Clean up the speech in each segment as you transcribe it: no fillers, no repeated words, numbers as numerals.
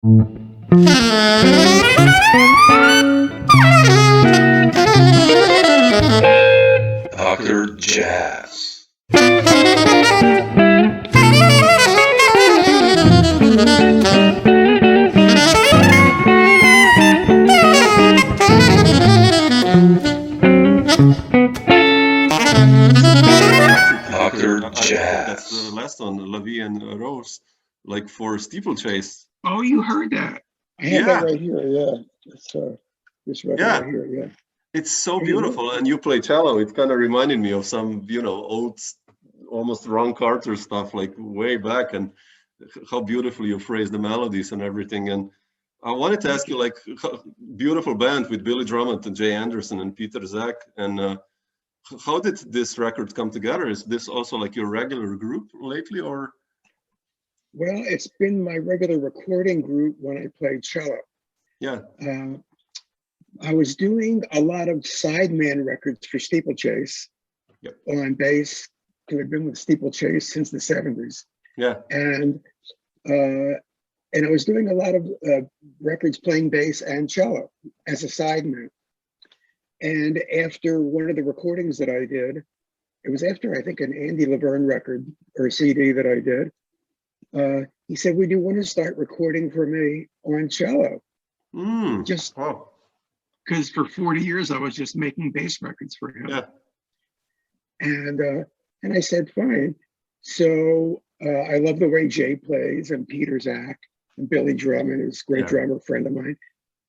Dr. Jazz. Dr. Jazz. That's the last one, Vie En Rose, like for steeplechase. Oh, you heard that? I have that right here. Yeah, it's this record right here. Yeah, it's so beautiful. And you play cello. It kind of reminded me of some, old, almost Ron Carter stuff, like way back, and how beautifully you phrase the melodies and everything. And I wanted to ask you, like, beautiful band with Billy Drummond and Jay Anderson and Peter Zach. And how did this record come together? Is this also like your regular group lately, or? Well, it's been my regular recording group when I played cello. Yeah. I was doing a lot of sideman records for Steeplechase on bass, because I've been with Steeplechase since the 70s. Yeah. And I was doing a lot of records playing bass and cello as a sideman. And after one of the recordings that I did, it was after, I think, an Andy Laverne record or a CD that I did. He said, "Would you want to start recording for me on cello?" Just because for 40 years I was just making bass records for him. Yeah. And I said, fine. So I love the way Jay plays, and Peter Zach, and Billy Drummond is a great drummer, friend of mine.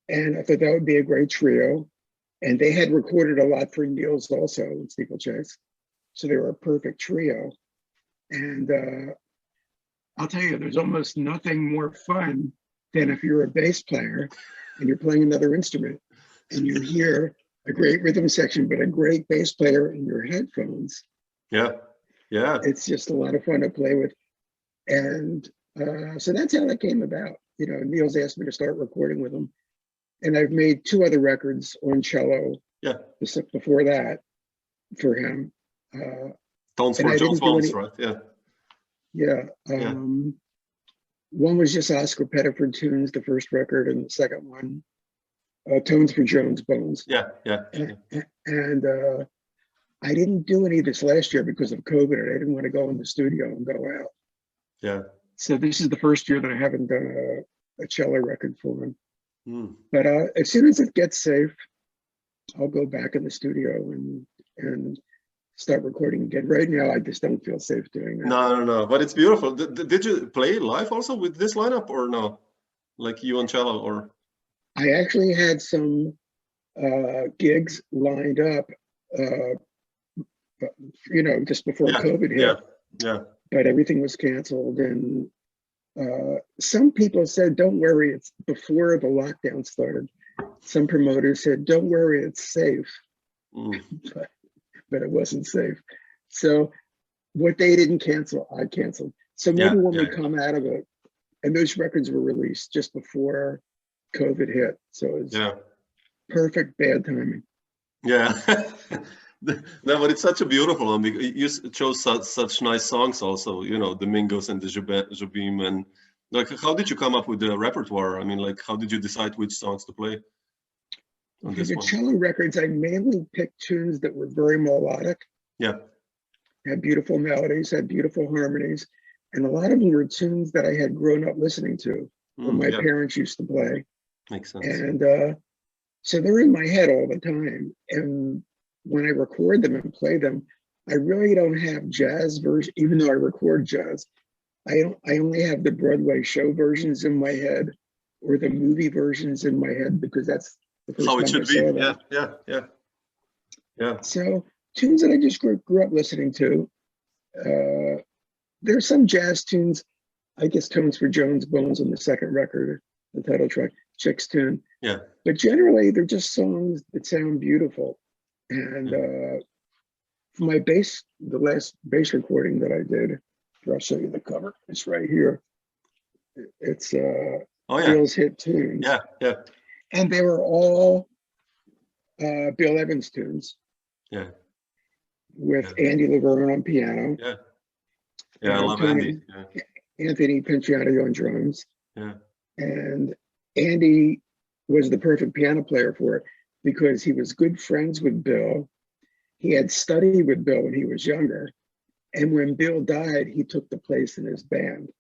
And I thought that would be a great trio. And they had recorded a lot for Niels also in Steeplechase. So they were a perfect trio. And I'll tell you, there's almost nothing more fun than if you're a bass player and you're playing another instrument and you hear a great rhythm section, but a great bass player in your headphones. Yeah. Yeah. It's just a lot of fun to play with. And so that's how that came about. Niels asked me to start recording with him. And I've made 2 other records on cello. Yeah. Before that for him. Tones for Jones Bones, right? Yeah. Yeah. One was just Oscar Pettiford tunes, the first record, and the second one, Tones for Jones Bones. Yeah. And I didn't do any of this last year because of COVID, and I didn't want to go in the studio and go out. Yeah. So this is the first year that I haven't done a cello record for him. But as soon as it gets safe, I'll go back in the studio and start recording again. Right now, I just don't feel safe doing that. No. But it's beautiful. Did you play live also with this lineup, or no? Like you on cello, or? I actually had some gigs lined up, just before COVID hit. Yeah. But everything was canceled, and some people said, "Don't worry, it's before the lockdown started." Some promoters said, "Don't worry, it's safe." But it wasn't safe. So what they didn't cancel, I canceled. So maybe when we come out of it, and those records were released just before COVID hit. So it's perfect bad timing. Yeah. No, but it's such a beautiful one. You chose such nice songs also, Domingos and the Jobim. And like, how did you come up with the repertoire? I mean, like, how did you decide which songs to play? For the cello records, I mainly picked tunes that were very melodic. Yeah. Had beautiful melodies, had beautiful harmonies. And a lot of them were tunes that I had grown up listening to, or my parents used to play. Makes sense. And so they're in my head all the time. And when I record them and play them, I really don't have jazz version, even though I record jazz. I only have the Broadway show versions in my head, or the movie versions in my head, because that's the first how it time should I saw be. that. Yeah. So tunes that I just grew up listening to. There's some jazz tunes, I guess Tones for Jones Bones on the second record, the title track, Chick's tune. Yeah. But generally, they're just songs that sound beautiful. And for my bass, the last bass recording that I did, I'll show you the cover. It's right here. It's Bill's hit tunes. Yeah. And they were all Bill Evans tunes. Yeah. With Andy Laverne on piano. Yeah, I love Andy. Anthony Pinciano on drums. Yeah. And Andy was the perfect piano player for it because he was good friends with Bill. He had studied with Bill when he was younger. And when Bill died, he took the place in his band.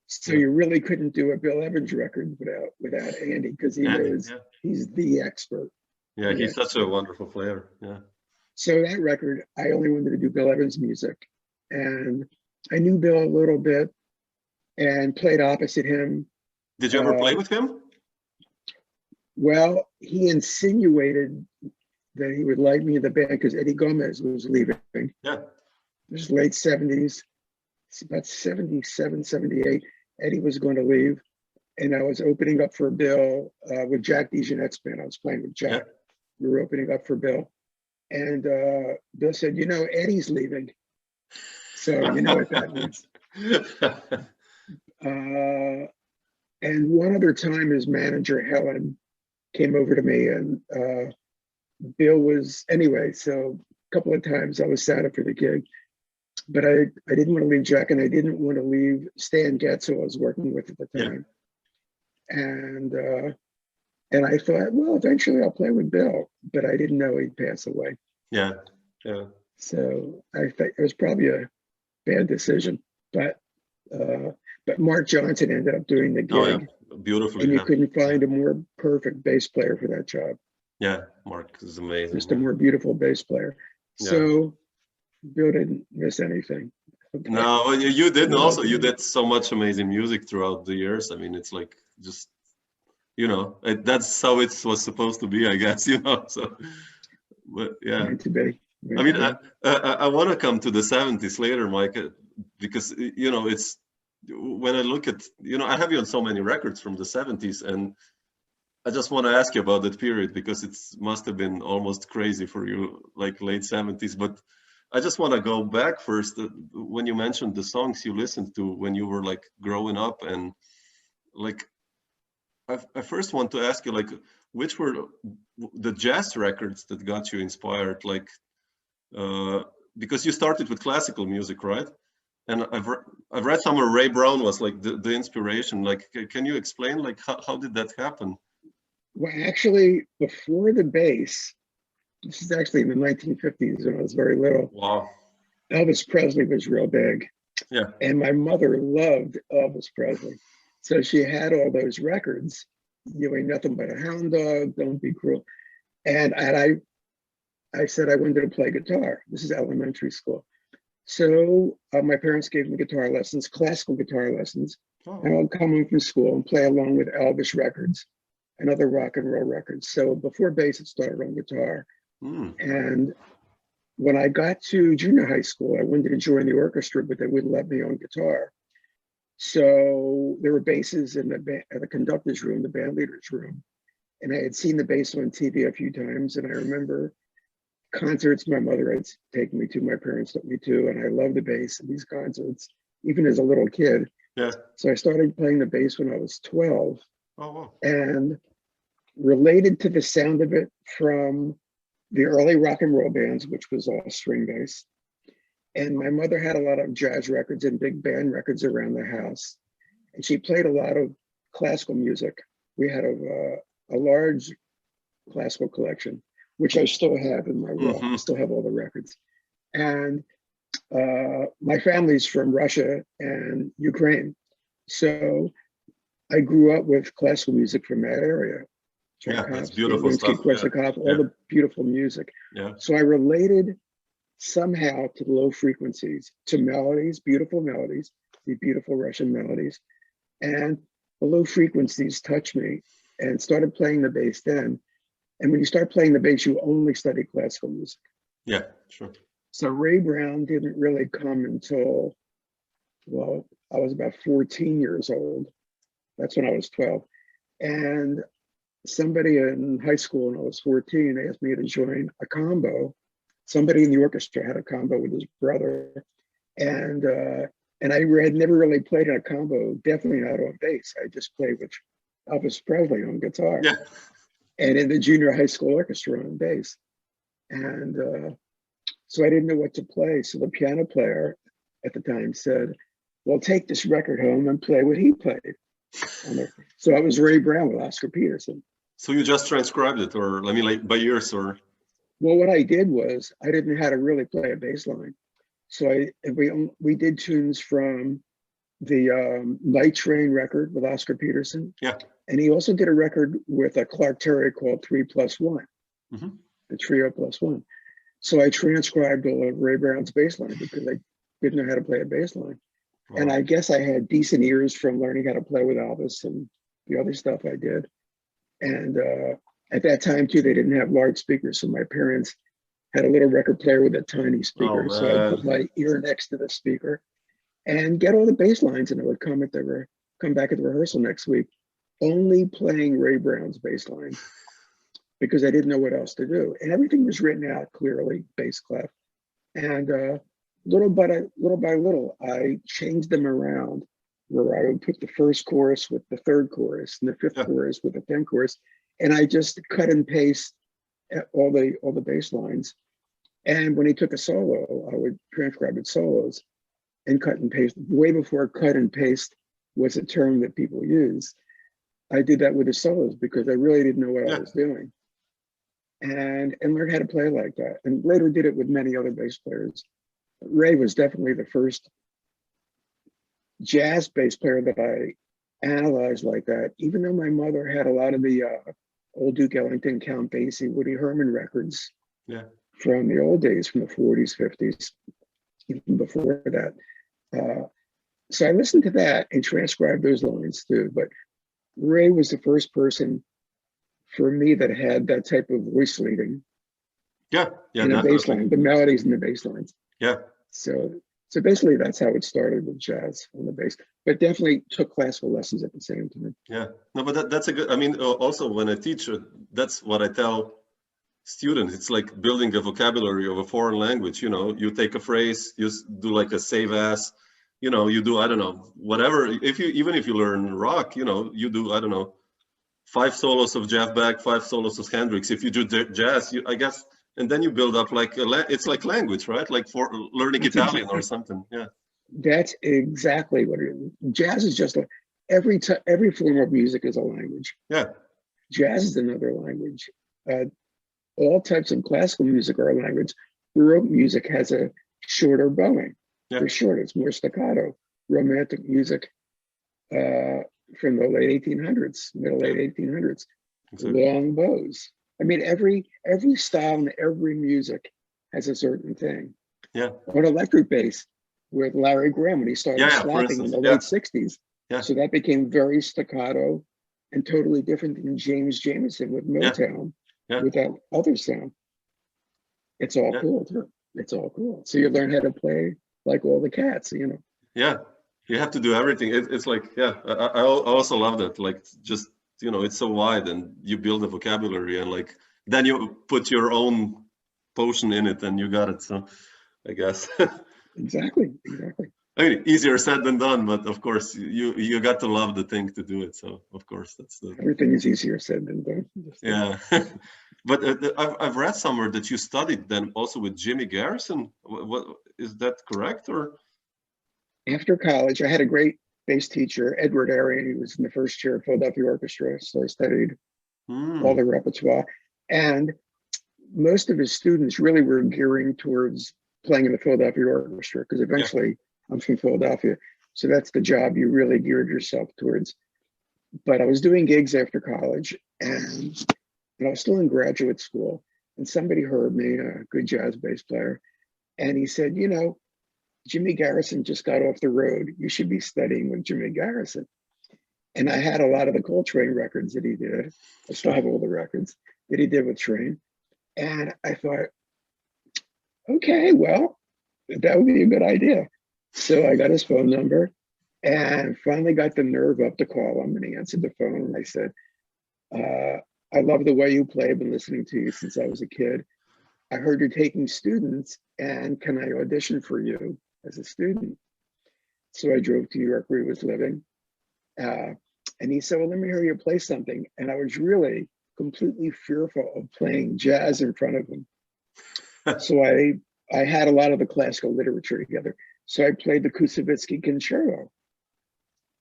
So you really couldn't do a Bill Evans record without Andy, because he's the expert. Yeah, he's such a wonderful player. Yeah. So that record, I only wanted to do Bill Evans music. And I knew Bill a little bit and played opposite him. Did you ever play with him? Well, he insinuated that he would like me in the band because Eddie Gomez was leaving. Yeah. It was late 70s, it's about 77, 78. Eddie was going to leave. And I was opening up for Bill with Jack DeJohnette's band. I was playing with Jack. Yeah. We were opening up for Bill. And Bill said, you know, Eddie's leaving. So you know what that means. And one other time, his manager, Helen, came over to me, and Bill was, anyway, so a couple of times I was sad for the gig. But I didn't want to leave Jack, and I didn't want to leave Stan Getz, who I was working with at the time. Yeah. And I thought, well, eventually I'll play with Bill, but I didn't know he'd pass away. Yeah, yeah. So I think it was probably a bad decision, but Mark Johnson ended up doing the gig. Oh, yeah. Beautifully. And you couldn't find a more perfect bass player for that job. Yeah, Mark is amazing. Just a more beautiful bass player. Yeah. So Bill didn't miss anything. No, you didn't also. You did so much amazing music throughout the years. I mean, it's like just, you know, that's how it was supposed to be, I guess, you know. So, but yeah. Meant to be. I mean, I want to come to the 70s later, Mike, because, you know, it's, when I look at, you know, I have you on so many records from the 70s, and I just want to ask you about that period, because it must have been almost crazy for you, like late 70s. But I just want to go back first, when you mentioned the songs you listened to when you were like growing up, and like, I first want to ask you, like, which were the jazz records that got you inspired, like, because you started with classical music, right? And I've read somewhere Ray Brown was like the inspiration. Like, can you explain, like, how did that happen? Well, actually, before the bass, this is actually in the 1950s when I was very little. Wow. Elvis Presley was real big. Yeah. And my mother loved Elvis Presley. So she had all those records. You Ain't Nothing But a Hound Dog, Don't Be Cruel. And I said I wanted to play guitar. This is elementary school. So my parents gave me guitar lessons, classical guitar lessons. Oh. And I'll come home from school and play along with Elvis records and other rock and roll records. So before bass, it started on guitar. And when I got to junior high school, I wanted to join the orchestra, but they wouldn't let me on guitar. So there were basses in the conductor's room, the bandleader's room. And I had seen the bass on TV a few times. And I remember concerts my mother had taken me to, my parents took me to, and I loved the bass in these concerts, even as a little kid. Yeah. So I started playing the bass when I was 12. Oh, wow. And related to the sound of it from the early rock and roll bands, which was all string bass. And my mother had a lot of jazz records and big band records around the house. And she played a lot of classical music. We had a large classical collection, which I still have in my wall. I still have all the records. And my family's from Russia and Ukraine. So I grew up with classical music from that area. Yeah, that's beautiful stuff. All the beautiful music. Yeah. So I related somehow to the low frequencies, to melodies, beautiful melodies, the beautiful Russian melodies. And the low frequencies touched me, and started playing the bass then. And when you start playing the bass, you only study classical music. Yeah, sure. So Ray Brown didn't really come until, well, I was about 14 years old. That's when I was 12. And somebody in high school when I was 14 asked me to join a combo. Somebody in the orchestra had a combo with his brother. And I had never really played in a combo, definitely not on bass. I just played with Elvis Presley on guitar. Yeah. And in the junior high school orchestra on bass. And so I didn't know what to play. So the piano player at the time said, well, take this record home and play what he played. So I was Ray Brown with Oscar Peterson. So you just transcribed it, or I mean, like by ears, or? Well, what I did was I didn't know how to really play a bass line. So we did tunes from the Night Train record with Oscar Peterson. Yeah. And he also did a record with a Clark Terry called 3+1, the Trio +1. So I transcribed all of Ray Brown's bass line because I didn't know how to play a bass line. Wow. And I guess I had decent ears from learning how to play with Elvis and the other stuff I did. And at that time too, they didn't have large speakers. So my parents had a little record player with a tiny speaker. So I put my ear next to the speaker and get all the bass lines, and I would come back at the rehearsal next week, only playing Ray Brown's bass line because I didn't know what else to do. And everything was written out clearly, bass clef. And little by little, I changed them around where I would put the first chorus with the third chorus and the fifth chorus with the 10th chorus. And I just cut and paste all the bass lines. And when he took a solo, I would transcribe it solos and cut and paste. Way before cut and paste was a term that people use, I did that with the solos because I really didn't know what I was doing. And learned how to play like that. And later did it with many other bass players. Ray was definitely the first jazz bass player that I analyzed like that, even though my mother had a lot of the old Duke Ellington, Count Basie, Woody Herman records from the old days, from the 40s, 50s, even before that. So I listened to that and transcribed those lines too. But Ray was the first person for me that had that type of voice leading. Yeah, in the bass line, the melodies and the bass lines. Yeah. So basically that's how it started with jazz on the bass, but definitely took classical lessons at the same time. Yeah, no, but that's a good, I mean, also when I teach, that's what I tell students. It's like building a vocabulary of a foreign language. You know, you take a phrase, you do like a save as, you know, you do, I don't know, whatever. Even if you learn rock, you know, you do, I don't know, 5 solos of Jeff Beck, 5 solos of Hendrix. If you do jazz, I guess, and then you build up like it's like language, right? Like for learning Italian or something. Yeah. That's exactly what it is. Jazz is just like every form of music is a language. Yeah. Jazz is another language. All types of classical music are a language. Baroque music has a shorter bowing. Yeah. For short, it's more staccato. Romantic music from the late 1800s, late 1800s, exactly. Long bows. I mean, every style and every music has a certain thing. Yeah. Or electric bass with Larry Graham when he started slapping in the late 60s. Yeah. So that became very staccato and totally different than James Jamerson with Motown with that other sound. It's all cool too. It's all cool. So you learn how to play like all the cats, you know. Yeah, you have to do everything. It's like, I also love that. Like, just, you know, it's so wide and you build a vocabulary and like, then you put your own potion in it and you got it. So I guess. Exactly. I mean, easier said than done, but of course you got to love the thing to do it. So of course that's the. Everything is easier said than done. Yeah. But I've read somewhere that you studied then also with Jimmy Garrison. What is that correct or? After college, I had a great bass teacher, Edward Arian. He was in the first chair of Philadelphia Orchestra, so I studied all the repertoire. And most of his students really were gearing towards playing in the Philadelphia Orchestra because eventually I'm from Philadelphia, so that's the job you really geared yourself towards. But I was doing gigs after college, and I was still in graduate school, and somebody heard me, a good jazz bass player, and he said, you know, Jimmy Garrison just got off the road. You should be studying with Jimmy Garrison. And I had a lot of the Coltrane records that he did. I still have all the records that he did with Train. And I thought, okay, well, that would be a good idea. So I got his phone number and finally got the nerve up to call him. And he answered the phone and I said, I love the way you play. I've been listening to you since I was a kid. I heard you're taking students and can I audition for you as a student? So I drove to New York where he was living. And he said, well, let me hear you play something. And I was really completely fearful of playing jazz in front of him. So I had a lot of the classical literature together. So I played the Kusevitsky Concerto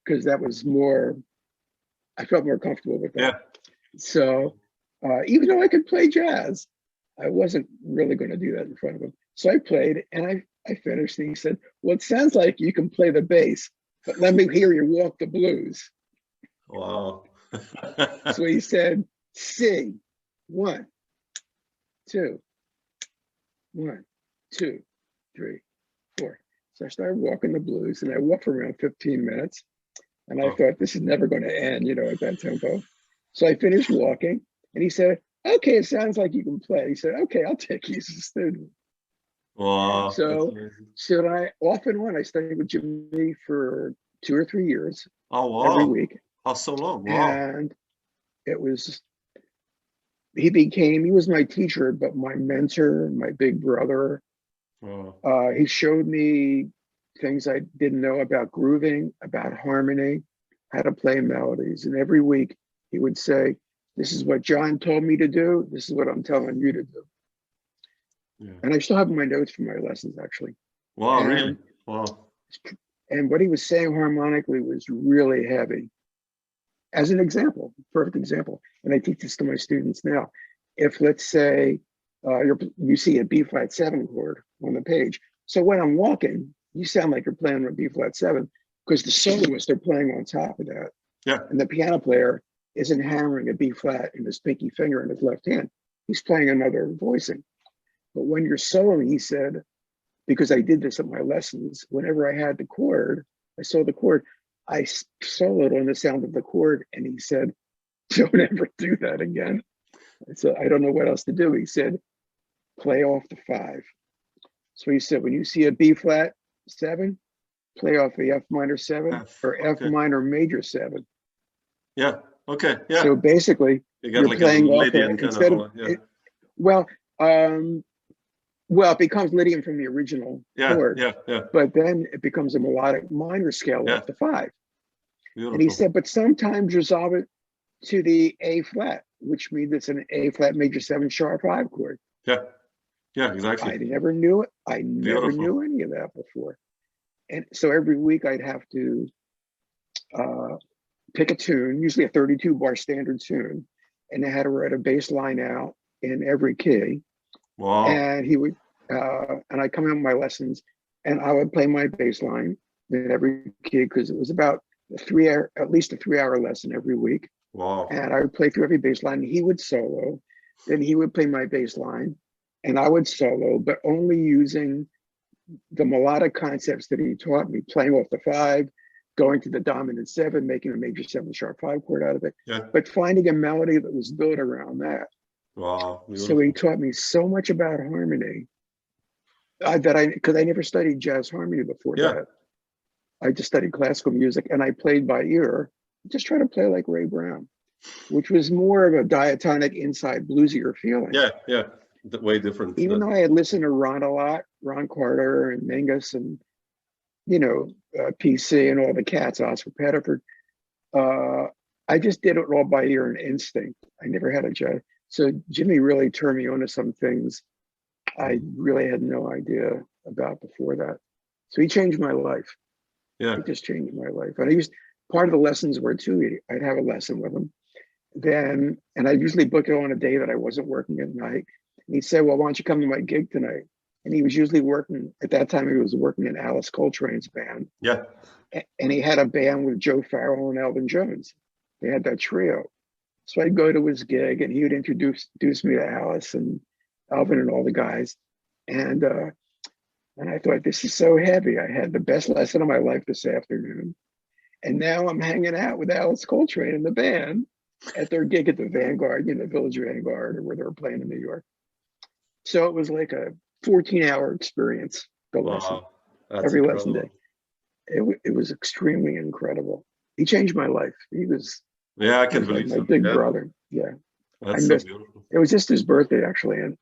because that was more, I felt more comfortable with that. Yeah. So even though I could play jazz, I wasn't really going to do that in front of him. So I played and I finished and he said, well, it sounds like you can play the bass, but let me hear you walk the blues. Wow. So he said, C, 1, 2, 1, 2, 3, 4. So I started walking the blues and I walked for around 15 minutes. And I thought, this is never going to end, at that tempo. So I finished walking and he said, okay, it sounds like you can play. He said, okay, I'll take you as a student. Wow. So off and on, I studied with Jimmy for 2 or 3 years. Oh, wow. Every week. Oh, so long. Wow. And it was, he was my teacher, but my mentor, my big brother. Wow. He showed me things I didn't know about grooving, about harmony, how to play melodies. And every week he would say, this is what John told me to do. This is what I'm telling you to do. Yeah. And I still have my notes from my lessons, actually. Wow, And, really? Wow. And what he was saying harmonically was really heavy. As an example, perfect example. And I teach this to my students now. If, let's say, you see a B flat 7 chord on the page. So when I'm walking, you sound like you're playing on a B flat 7 because the soloists are playing on top of that. Yeah. And the piano player isn't hammering a B flat in his pinky finger in his left hand. He's playing another voicing. But when you're soloing, he said, because I did this at my lessons, whenever I had the chord, I saw the chord, I soloed on the sound of the chord. And he said, don't ever do that again. So I don't know what else to do. He said, play off the 5. So he said, when you see a B flat 7, play off the F minor 7 or F minor major 7. Yeah. Okay. Yeah. So basically, you're like playing off Lydian instead kind of yeah. It becomes Lydian from the original chord. Yeah. But then it becomes a melodic minor scale off the 5. Beautiful. And he said, but sometimes resolve it to the A flat, which means it's an A flat major 7 sharp 5 chord. Yeah. Yeah, exactly. I never knew it. I never knew any of that before. And so every week I'd have to pick a tune, usually a 32 bar standard tune, and I had to write a bass line out in every key. Wow. And he would, and I'd come in with my lessons and I would play my bass line in every key because it was about at least a 3-hour lesson every week. Wow. And I would play through every bass line. He would solo, then he would play my bass line and I would solo, but only using the melodic concepts that he taught me, playing off the 5, going to the dominant 7, making a major 7 sharp 5 chord out of it, but finding a melody that was built around that. Wow. Beautiful. So he taught me so much about harmony because I never studied jazz harmony before that. I just studied classical music and I played by ear, just try to play like Ray Brown, which was more of a diatonic inside bluesier feeling. Yeah. Way different. Even though I had listened to Ron a lot, Ron Carter and Mingus and, PC and all the cats, Oscar Pettiford, I just did it all by ear and instinct. I never had a judge. So Jimmy really turned me on to some things I really had no idea about before that. So he changed my life. Yeah. He just changed my life. And part of the lessons were too, I'd have a lesson with him. And I'd usually book it on a day that I wasn't working at night. And he'd say, well, why don't you come to my gig tonight? And he was usually working, at that time, he was working in Alice Coltrane's band. Yeah. And he had a band with Joe Farrell and Elvin Jones. They had that trio. So I'd go to his gig and he would introduce me to Alice and Elvin and all the guys. And I thought, this is so heavy. I had the best lesson of my life this afternoon. And now I'm hanging out with Alice Coltrane and the band at their gig at the Vanguard, Village Vanguard, or where they were playing in New York. So it was like a 14-hour experience, the lesson, every lesson day. It was extremely incredible. He changed my life. He was I can believe my big brother. Yeah. That's so beautiful. It was just his birthday, actually. And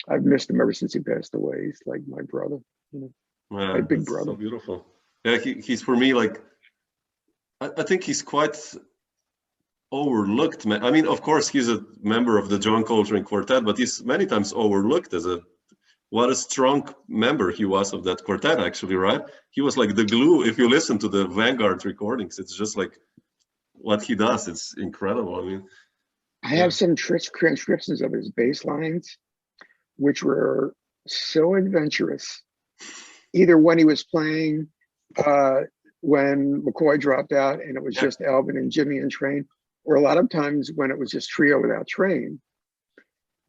I've missed him ever since he passed away. He's like my brother, my big brother. So beautiful. Yeah, he's for me, like, I think he's quite overlooked. I mean, of course, he's a member of the John Coltrane Quartet, but he's many times overlooked as a what a strong member he was of that quartet, actually, right? He was like the glue. If you listen to the Vanguard recordings, it's just like what he does. It's incredible. I mean, I have some transcriptions of his bass lines, which were so adventurous. Either when he was playing, when McCoy dropped out and it was just Alvin and Jimmy and Train, or a lot of times when it was just trio without Train.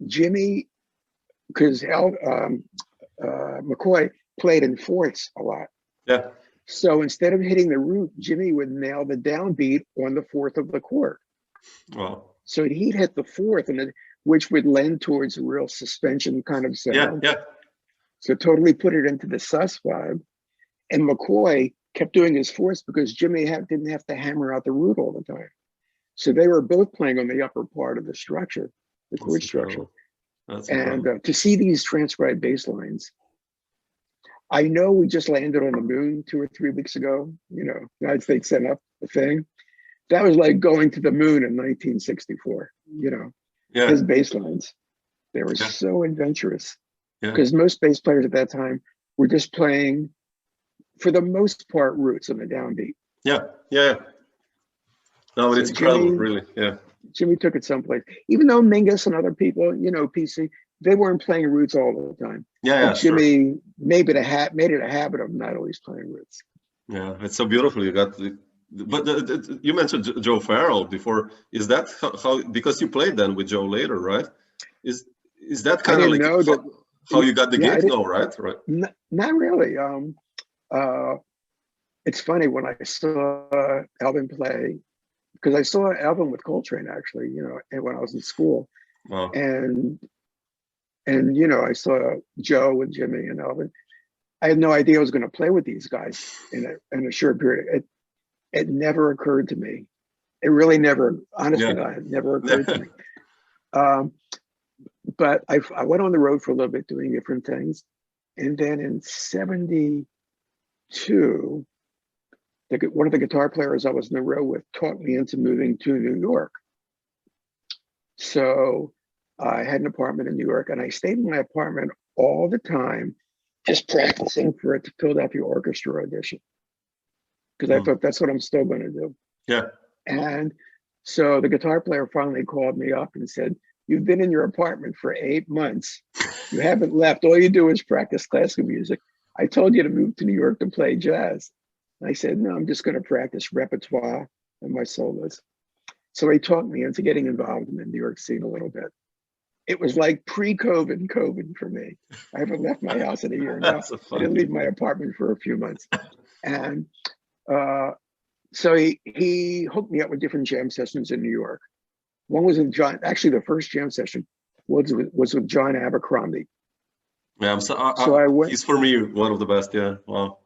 Jimmy, because McCoy played in fourths a lot. Yeah. So instead of hitting the root, Jimmy would nail the downbeat on the fourth of the chord. Wow. So he'd hit the fourth, and which would lend towards a real suspension kind of sound. Yeah. So totally put it into the sus vibe. And McCoy kept doing his fourths because Jimmy didn't have to hammer out the root all the time. So they were both playing on the upper part of the structure, the chord structure. And to see these transcribed bass lines, I know we just landed on the moon 2 or 3 weeks ago. You know, United States sent up the thing. That was like going to the moon in 1964. You know, his bass lines, they were so adventurous. Because most bass players at that time were just playing, for the most part, roots on the downbeat. Yeah. No, but it's incredible, really. Yeah. Jimmy took it someplace. Even though Mingus and other people, you know, PC, they weren't playing roots all the time. Jimmy made it a habit of not always playing roots. Yeah, it's so beautiful. You got you mentioned Joe Farrell before. Is that how? Because you played then with Joe later, right? Is that kind of like how you got the gig? No, right? Not really. It's funny when I saw Alvin play, because I saw Alvin with Coltrane actually, you know, and when I was in school. Wow. And you know, I saw Joe with Jimmy and Alvin. I had no idea I was going to play with these guys in a short period. It never occurred to me. It really never, honestly, it never occurred to me. But I went on the road for a little bit doing different things. And then in 72, one of the guitar players I was in the road with talked me into moving to New York. So I had an apartment in New York, and I stayed in my apartment all the time, just practicing for a Philadelphia Orchestra audition. Because I thought that's what I'm still going to do. Yeah. And so the guitar player finally called me up and said, "You've been in your apartment for 8 months. You haven't left. All you do is practice classical music. I told you to move to New York to play jazz." And I said, "No, I'm just going to practice repertoire and my solos." So he talked me into getting involved in the New York scene a little bit. It was like pre-COVID COVID for me. I haven't left my house in a year now. I didn't leave my apartment for a few months. And so he hooked me up with different jam sessions in New York. One was with John, actually the first jam session was with John Abercrombie. Yeah, he's for me one of the best, Wow.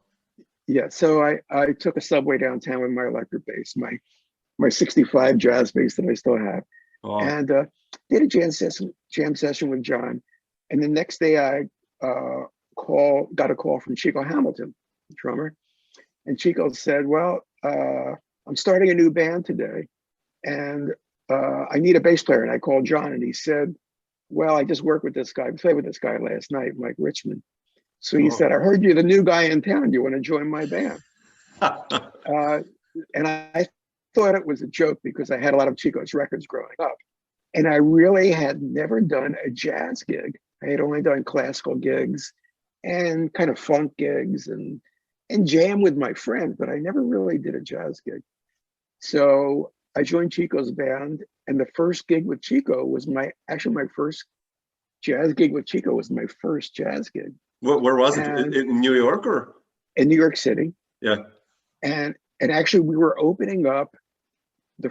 Yeah, so I took a subway downtown with my electric bass, my 65 jazz bass that I still have. Wow. And did a jam session with John. And the next day I got a call from Chico Hamilton, the drummer. And Chico said, "Well, I'm starting a new band today, and I need a bass player." And I called John, and he said, "Well, I just worked with this guy, played with this guy last night, Mike Richmond." So he said, "I heard you're the new guy in town. Do you want to join my band?" And I thought it was a joke because I had a lot of Chico's records growing up. And I really had never done a jazz gig. I had only done classical gigs and kind of funk gigs and jam with my friend, but I never really did a jazz gig. So I joined Chico's band, and the first gig with Chico was my first jazz gig with Chico was my first jazz gig. Where was it? In New York or? In New York City. Yeah. And actually we were opening up the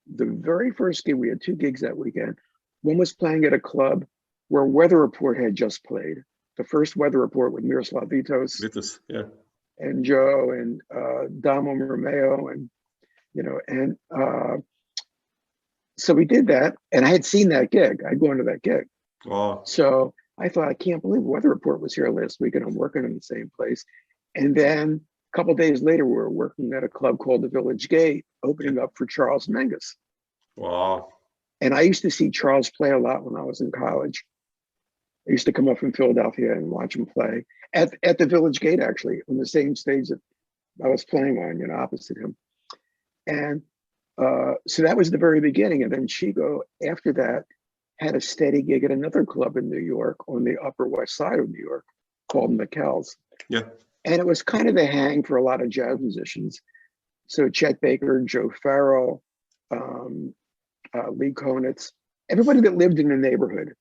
very first gig. We had 2 gigs that weekend. One was playing at a club where Weather Report had just played. The first Weather Report with Miroslav Vitos. Yeah. And Joe and Damo Romeo and, you know, and so we did that, and I had seen that gig. I'd gone to that gig. Wow. So I thought, I can't believe Weather Report was here last week and I'm working in the same place. And then a couple of days later, we were working at a club called the Village Gate, opening up for Charles Mingus. Wow. And I used to see Charles play a lot when I was in college. I used to come up from Philadelphia and watch him play at the Village Gate, actually, on the same stage that I was playing on, you know, opposite him. And so that was the very beginning. And then Chico, after that, had a steady gig at another club in New York on the Upper West Side of New York called McKell's. Yeah. And it was kind of a hang for a lot of jazz musicians. So Chet Baker, Joe Farrell, Lee Konitz, everybody that lived in the neighborhood,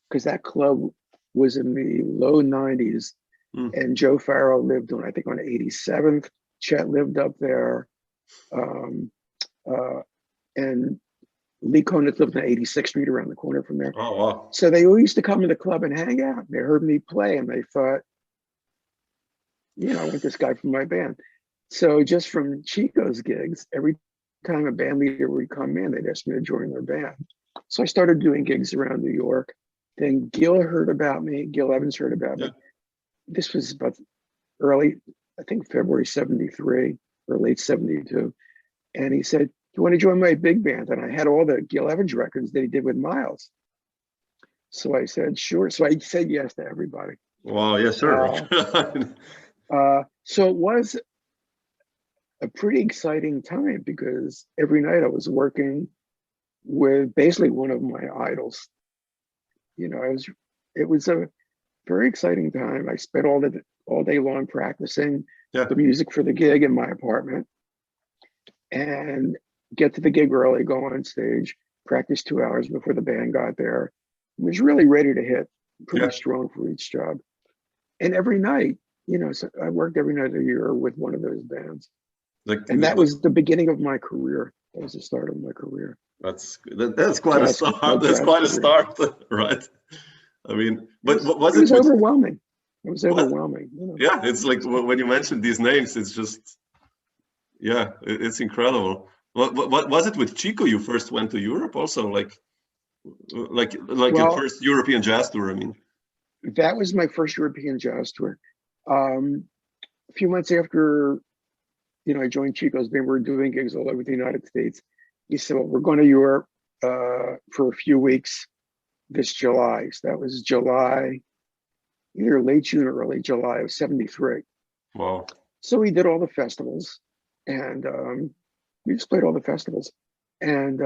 because that club was in the low 90s. And Joe Farrell lived on, I think, on 87th. Chet lived up there. And Lee Konitz lived on 86th Street around the corner from there. Oh, wow. So they all used to come to the club and hang out. They heard me play and they thought, you know, I want this guy from my band. So just from Chico's gigs, every time a band leader would come in, they'd ask me to join their band. So I started doing gigs around New York. Then Gil heard about me. Gil Evans heard about me. This was about early, I think February 73 or late 72. And he said, "Do you want to join my big band?" And I had all the Gil Evans records that he did with Miles. So I said, sure. So I said yes to everybody. Wow, yes, sir. So it was a pretty exciting time because every night I was working with basically one of my idols. You know, it was a very exciting time. I spent all day long practicing the music for the gig in my apartment and get to the gig early, go on stage, practice 2 hours before the band got there. Was really ready to hit pretty strong for each job. And every night, you know, so I worked every night of the year with one of those bands. And that was the beginning of my career. That was the start of my career. That's quite a start. That's quite a start, right? I mean, but was it overwhelming? It was overwhelming. You know? Yeah, it's like when you mentioned these names, it's just, it's incredible. What was it with Chico? You first went to Europe, also, like your first European jazz tour. I mean, that was my first European jazz tour. A few months after, you know, I joined Chico's band, we were doing gigs all over the United States. He said, "Well, we're going to Europe for a few weeks this July." So that was July, either late June or early July of 73. Wow. So we did all the festivals and we just played all the festivals. And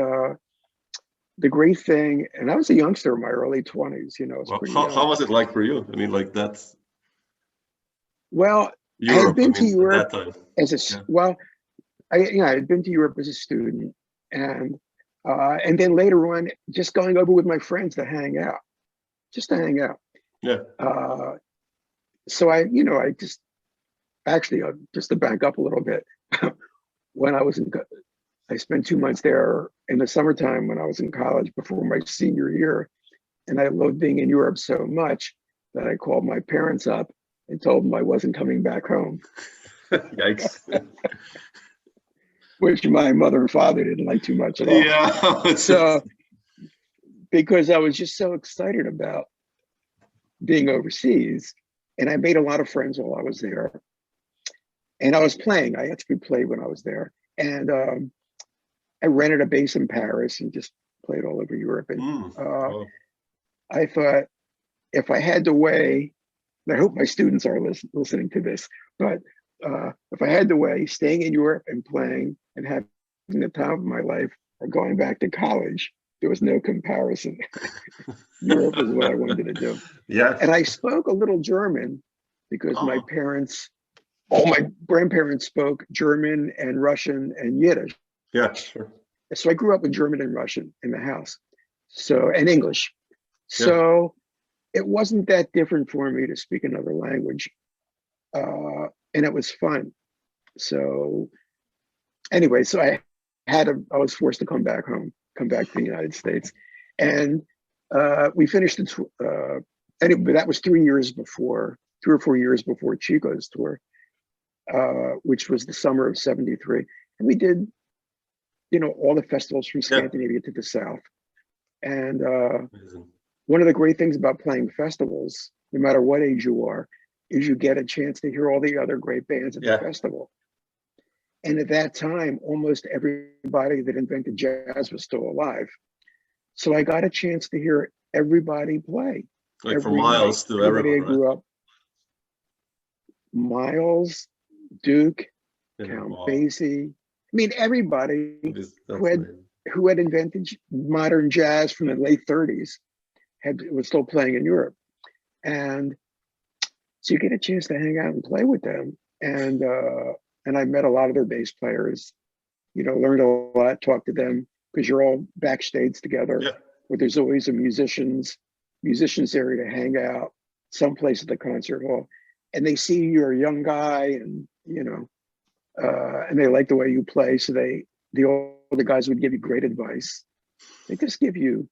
the great thing, and I was a youngster in my early 20s, you know. How was it like for you? I mean, like that's. Well, Europe, I had been to Europe at that time. as I had been to Europe as a student, and then later on, just going over with my friends to hang out, just to hang out. Yeah. So just to back up a little bit, when I spent 2 months there in the summertime when I was in college before my senior year, and I loved being in Europe so much that I called my parents up and told them I wasn't coming back home. Yikes. Which my mother and father didn't like too much at all. Yeah. So, because I was just so excited about being overseas, and I made a lot of friends while I was there. And I was playing. I actually played when I was there. And I rented a bass in Paris and just played all over Europe. And I thought, if I had to weigh, and I hope my students are listening to this, but if I had to weigh staying in Europe and playing and having the time of my life or going back to college, there was no comparison. Europe was what I wanted to do. Yeah. And I spoke a little German because my parents, all my grandparents spoke German and Russian and Yiddish. Yeah, sure. So I grew up with German and Russian in the house. And English. So it wasn't that different for me to speak another language. And it was fun. So anyway, so I was forced to come back home, come back to the United States. And we finished the tour. Anyway, that was 3 or 4 years before Chico's tour, which was the summer of 73. And we did, you know, all the festivals from Scandinavia to the South. And one of the great things about playing festivals, no matter what age you are, is you get a chance to hear all the other great bands at the festival. And at that time, almost everybody that invented jazz was still alive. So I got a chance to hear everybody play. Like from every Miles night. to Everybody I everyone, right? grew up, Miles, Duke, Yeah, Count wow. Basie. I mean, everybody That's who had amazing. who had invented modern jazz from the late 30s was still playing in Europe. And so you get a chance to hang out and play with them. And I met a lot of their bass players, you know, learned a lot, talked to them, because you're all backstage together, Yeah. where there's always a musicians area to hang out someplace at the concert hall. And they see you're a young guy, and you know, and they like the way you play. So the older guys would give you great advice. They just give you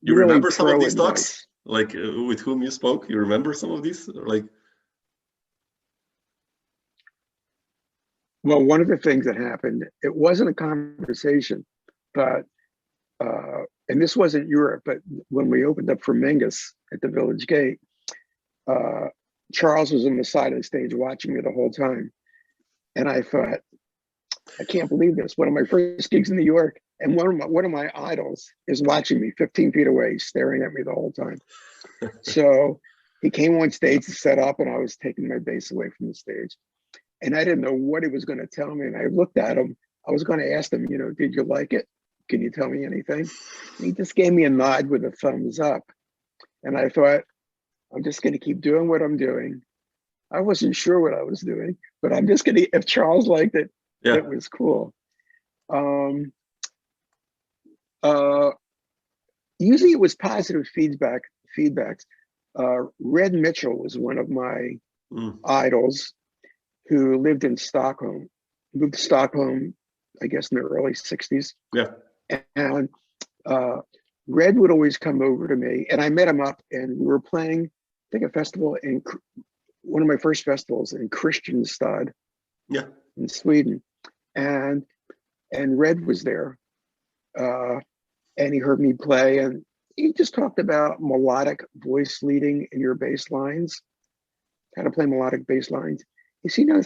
You really remember some of pro these talks? advice. Like with whom you spoke? You remember some of these? Or like, Well, one of the things that happened, it wasn't a conversation, but and this wasn't Europe, but when we opened up for Mingus at the Village Gate, Charles was on the side of the stage watching me the whole time. And I thought, I can't believe this. One of my first gigs in New York, and one of my idols is watching me 15 feet away, staring at me the whole time. So he came on stage to set up, and I was taking my bass away from the stage. And I didn't know what he was going to tell me. And I looked at him. I was going to ask him, you know, did you like it? Can you tell me anything? And he just gave me a nod with a thumbs up. And I thought, I'm just going to keep doing what I'm doing. I wasn't sure what I was doing, but I'm just going to, if Charles liked it, yeah, it was cool. Usually it was positive feedbacks. Red Mitchell was one of my idols, who lived in Stockholm, moved to Stockholm, I guess in the early 60s. yeah, And Red would always come over to me, and I met him up, and we were playing, I think, a festival in one of my first festivals in Kristianstad, yeah. in Sweden. And Red was there, and he heard me play, and he just talked about melodic voice leading in your bass lines, how to play melodic bass lines. He said, you know,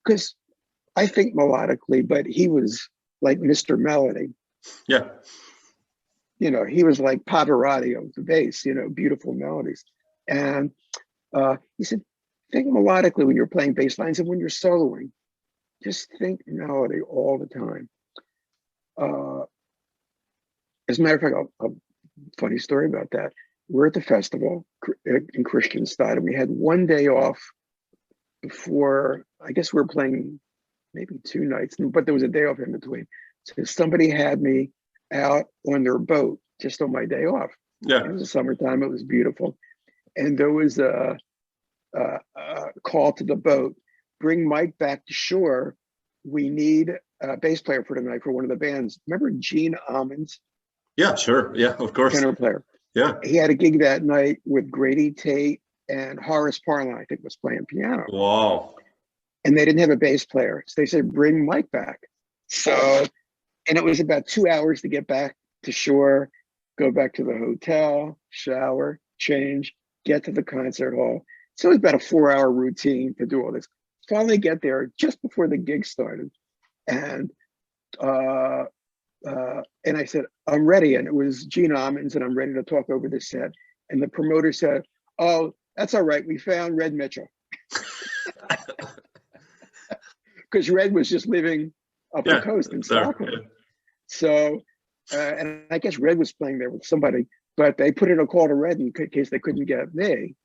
because I think melodically, but he was like Mr. Melody. Yeah. You know, he was like Pavarotti of the bass, you know, beautiful melodies. And he said, think melodically when you're playing bass lines, and when you're soloing, just think melody all the time. As a matter of fact, a funny story about that. We're at the festival in Kristianstad, and we had one day off before, I guess we were playing maybe 2 nights, but there was a day off in between. So somebody had me out on their boat just on my day off. Yeah. It was the summertime, it was beautiful. And there was a call to the boat, bring Mike back to shore. We need a bass player for tonight for one of the bands. Remember Gene Ammons? Yeah, sure. Yeah, of course. Tenor player. Yeah. He had a gig that night with Grady Tate, and Horace Parlan, I think, was playing piano. Wow. And they didn't have a bass player. So they said, bring Mike back. So, and it was about 2 hours to get back to shore, go back to the hotel, shower, change, get to the concert hall. So it was about a 4-hour routine to do all this. Finally get there just before the gig started. And I said, I'm ready. And it was Gene Ammons, and I'm ready to talk over the set. And the promoter said, oh, that's all right. We found Red Mitchell. Because Red was just living up the coast in Stockholm. Yeah. So, and I guess Red was playing there with somebody, but they put in a call to Red in case they couldn't get me.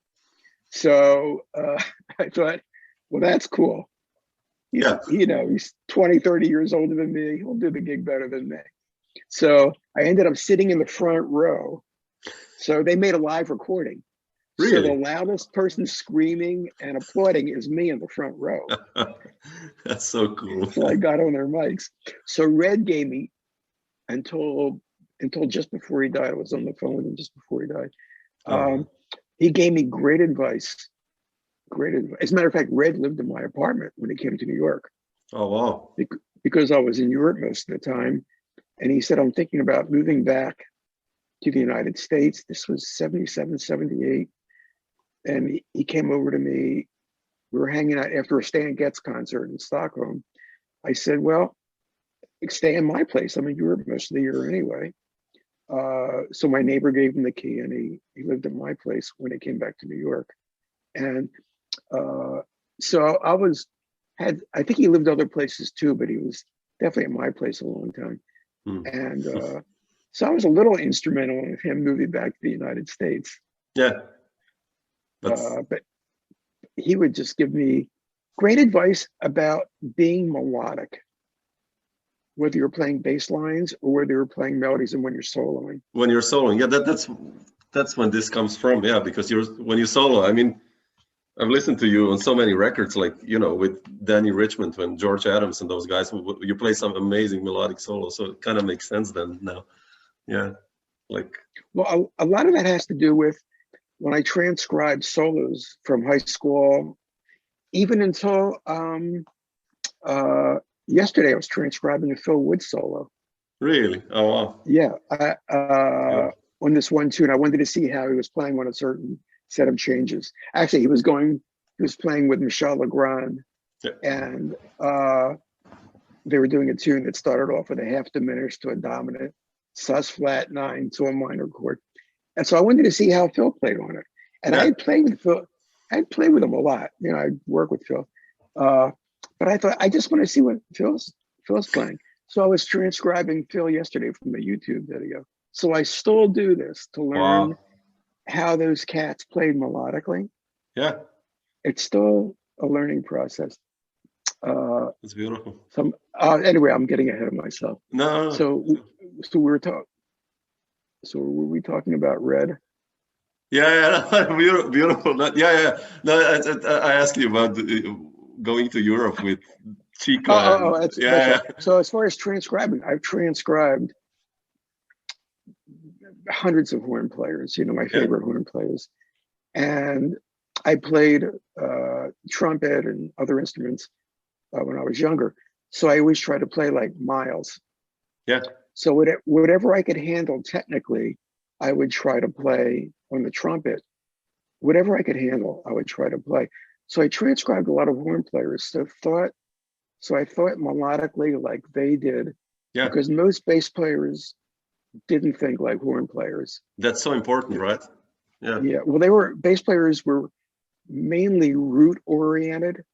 So I thought, well, that's cool. He's, you know, he's 20, 30 years older than me. He'll do the gig better than me. So I ended up sitting in the front row. So they made a live recording. Really? So the loudest person screaming and applauding is me in the front row. That's so cool. So I got on their mics. So Red gave me, until just before he died, I was on the phone with him just before he died. He gave me great advice. Great advice. As a matter of fact, Red lived in my apartment when he came to New York. Oh, wow. Because I was in Europe most of the time. And he said, I'm thinking about moving back to the United States. This was 77, 78. And he came over to me. We were hanging out after a Stan Getz concert in Stockholm. I said, well, stay in my place. I'm in Europe most of the year anyway. So my neighbor gave him the key, and he lived at my place when he came back to New York. And so I think he lived other places too, but he was definitely at my place a long time. And so I was a little instrumental in him moving back to the United States. Yeah. But he would just give me great advice about being melodic, whether you're playing bass lines or whether you're playing melodies and when you're soloing. When you're soloing, yeah, that's when this comes from, yeah, because when you solo, I mean, I've listened to you on so many records, like, you know, with Danny Richmond and George Adams and those guys, you play some amazing melodic solos, so it kind of makes sense then now. Yeah, like. Well, a lot of that has to do with when I transcribed solos from high school, even until yesterday, I was transcribing a Phil Wood solo. Really? Oh, wow. Yeah. On this one tune, I wanted to see how he was playing on a certain set of changes. Actually, he was playing with Michel Legrand, and they were doing a tune that started off with a half diminished to a dominant, sus flat 9 to a minor chord. And so I wanted to see how Phil played on it. And I had played with Phil. I'd played with him a lot. You know, I'd work with Phil. But I thought, I just want to see what Phil's playing. So I was transcribing Phil yesterday from a YouTube video. So I still do this to learn how those cats played melodically. Yeah. It's still a learning process. It's beautiful. Anyway, I'm getting ahead of myself. No. So were we talking about Red? Yeah, beautiful. Yeah. No, I asked you about going to Europe with Chica. That's right. So as far as transcribing, I've transcribed hundreds of horn players, you know, my favorite horn players. And I played trumpet and other instruments when I was younger. So I always try to play like Miles. Yeah. So whatever I could handle technically, I would try to play on the trumpet. Whatever I could handle, I would try to play. So I transcribed a lot of horn players. So I thought melodically like they did. Yeah. Because most bass players didn't think like horn players. That's so important, right? Yeah. Yeah. Well, bass players were mainly root oriented.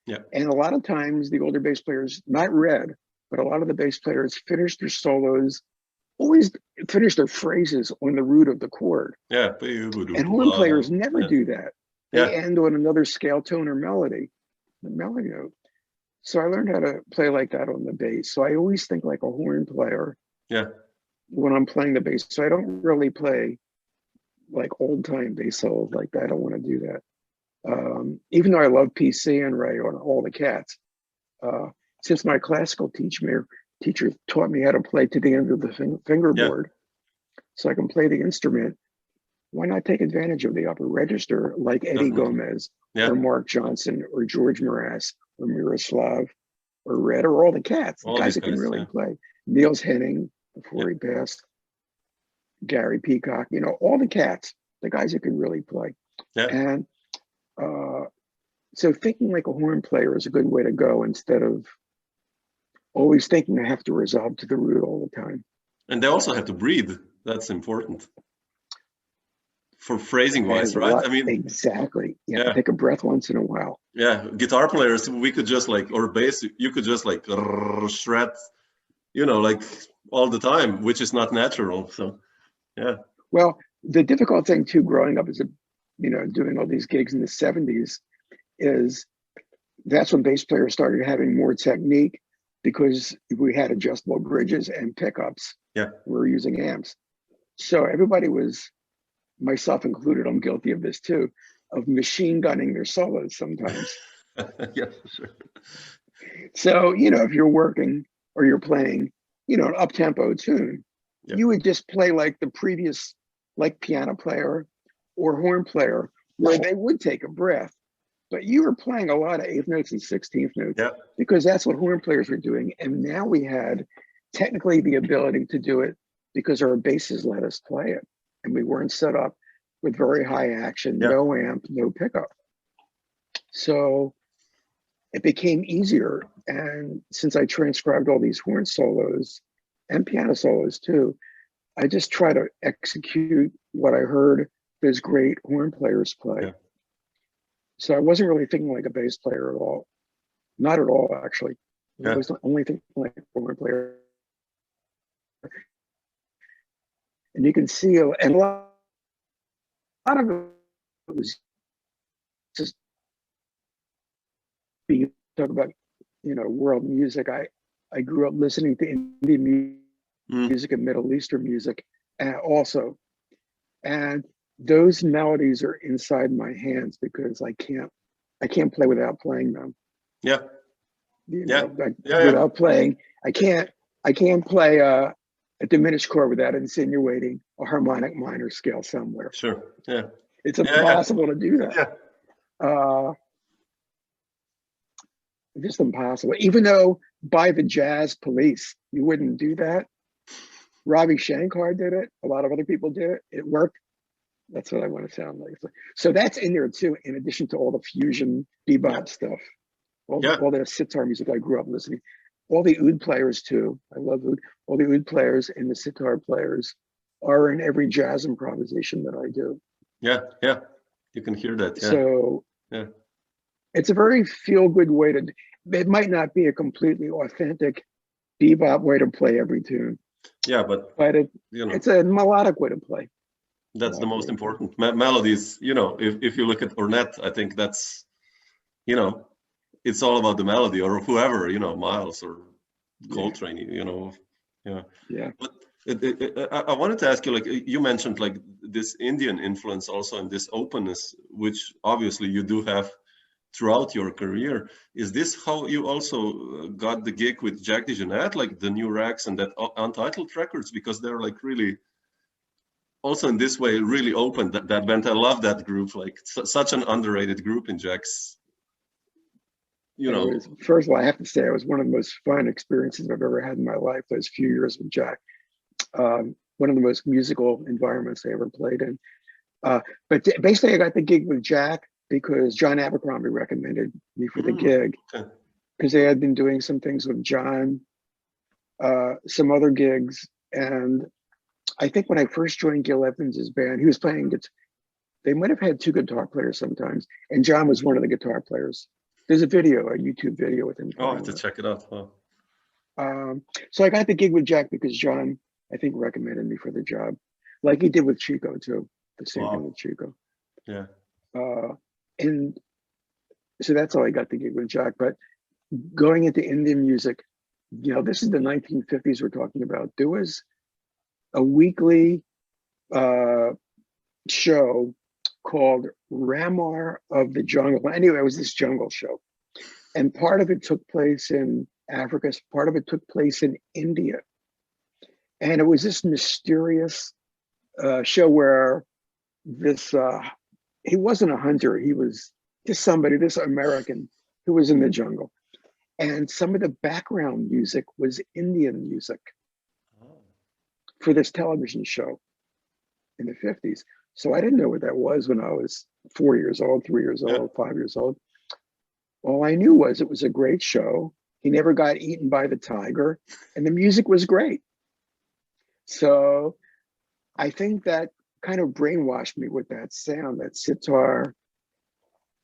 Yeah. And a lot of times the older bass players, not Red, but a lot of the bass players finished their solos, always finish their phrases on the root of the chord. Yeah. And horn players never do that. They end on another scale tone or melody, the melody note. So I learned how to play like that on the bass. So I always think like a horn player. Yeah. When I'm playing the bass. So I don't really play like old time bass solos like that. I don't want to do that. Even though I love PC and Ray on all the cats, since my classical teacher taught me how to play to the end of the fingerboard, so I can play the instrument, why not take advantage of the upper register like Eddie Gomez or Mark Johnson or George Mraz or Miroslav or Red or all the cats, the guys that can really play. Niels Henning before he passed, Gary Peacock, you know, all the cats, the guys that can really play. Yeah. And so thinking like a horn player is a good way to go instead of always thinking I have to resolve to the root all the time. And they also have to breathe. That's important. For phrasing wise, right? I mean, exactly. Yeah. Take a breath once in a while. Yeah. Guitar players, we could just like, or bass, you could just like shred, you know, like all the time, which is not natural. So, yeah. Well, the difficult thing too, growing up as doing all these gigs in the 70s, is that's when bass players started having more technique because we had adjustable bridges and pickups. Yeah. We were using amps. So everybody was, myself included, I'm guilty of this too, of machine gunning their solos sometimes. Yeah, for sure. So, if you're working or you're playing, an up-tempo tune, you would just play like the previous, like piano player or horn player, where they would take a breath. But you were playing a lot of 8th notes and 16th notes because that's what horn players were doing. And now we had technically the ability to do it because our basses let us play it. And we weren't set up with very high action, no amp, no pickup. So it became easier. And since I transcribed all these horn solos and piano solos too, I just try to execute what I heard those great horn players play. Yeah. So I wasn't really thinking like a bass player at all. Not at all, actually. I Yeah. was only thinking like a horn player. And you can see, and a lot of it was just being talk about, world music. I grew up listening to Indian music and Middle Eastern music also. And those melodies are inside my hands because I can't play without playing them. Yeah. Without playing, I can't play a diminished chord without insinuating a harmonic minor scale somewhere. Sure. Yeah. It's impossible to do that. Yeah. Just impossible. Even though by the Jazz Police, you wouldn't do that. Ravi Shankar did it. A lot of other people did it. It worked. That's what I want to sound like. So that's in there too, in addition to all the fusion bebop stuff. All the sitar music I grew up listening. All the oud players too. I love oud. All the oud players and the sitar players are in every jazz improvisation that I do. Yeah. You can hear that. Yeah. So it's a very feel-good way to. It might not be a completely authentic bebop way to play every tune. Yeah, but it's a melodic way to play. That's the most important. Melodies. If you look at Ornette, I think that's, it's all about the melody, or whoever, Miles or Coltrane, Yeah. But I wanted to ask you, like you mentioned, like this Indian influence also, and this openness, which obviously you do have throughout your career. Is this how you also got the gig with Jack DeJohnette, like the New Racks and that Untitled Records, because they're like really also in this way really open, that band. I love that group, like such an underrated group in Jack's. First of all, I have to say it was one of the most fun experiences I've ever had in my life, those few years with Jack. One of the most musical environments I ever played in. But basically I got the gig with Jack because John Abercrombie recommended me for the gig, because they had been doing some things with John, some other gigs. And I think when I first joined Gil Evans's band, he was playing guitar. They might have had two guitar players sometimes, and John was one of the guitar players. There's a YouTube video with him. Oh, I have to check it out. So I got the gig with Jack because John, I think, recommended me for the job, like he did with Chico too. The same thing with Chico. Yeah. And so that's how I got the gig with Jack. But going into Indian music, this is the 1950s we're talking about. There was a weekly show called Ramar of the Jungle. Anyway, it was this jungle show. And part of it took place in Africa, part of it took place in India. And it was this mysterious show where this, he wasn't a hunter, he was just somebody, this American who was in the jungle. And some of the background music was Indian music for this television show in the 50s. So I didn't know what that was when I was 4 years old, 3 years old, 5 years old. All I knew was it was a great show. He never got eaten by the tiger, and the music was great. So I think that kind of brainwashed me with that sound, that sitar,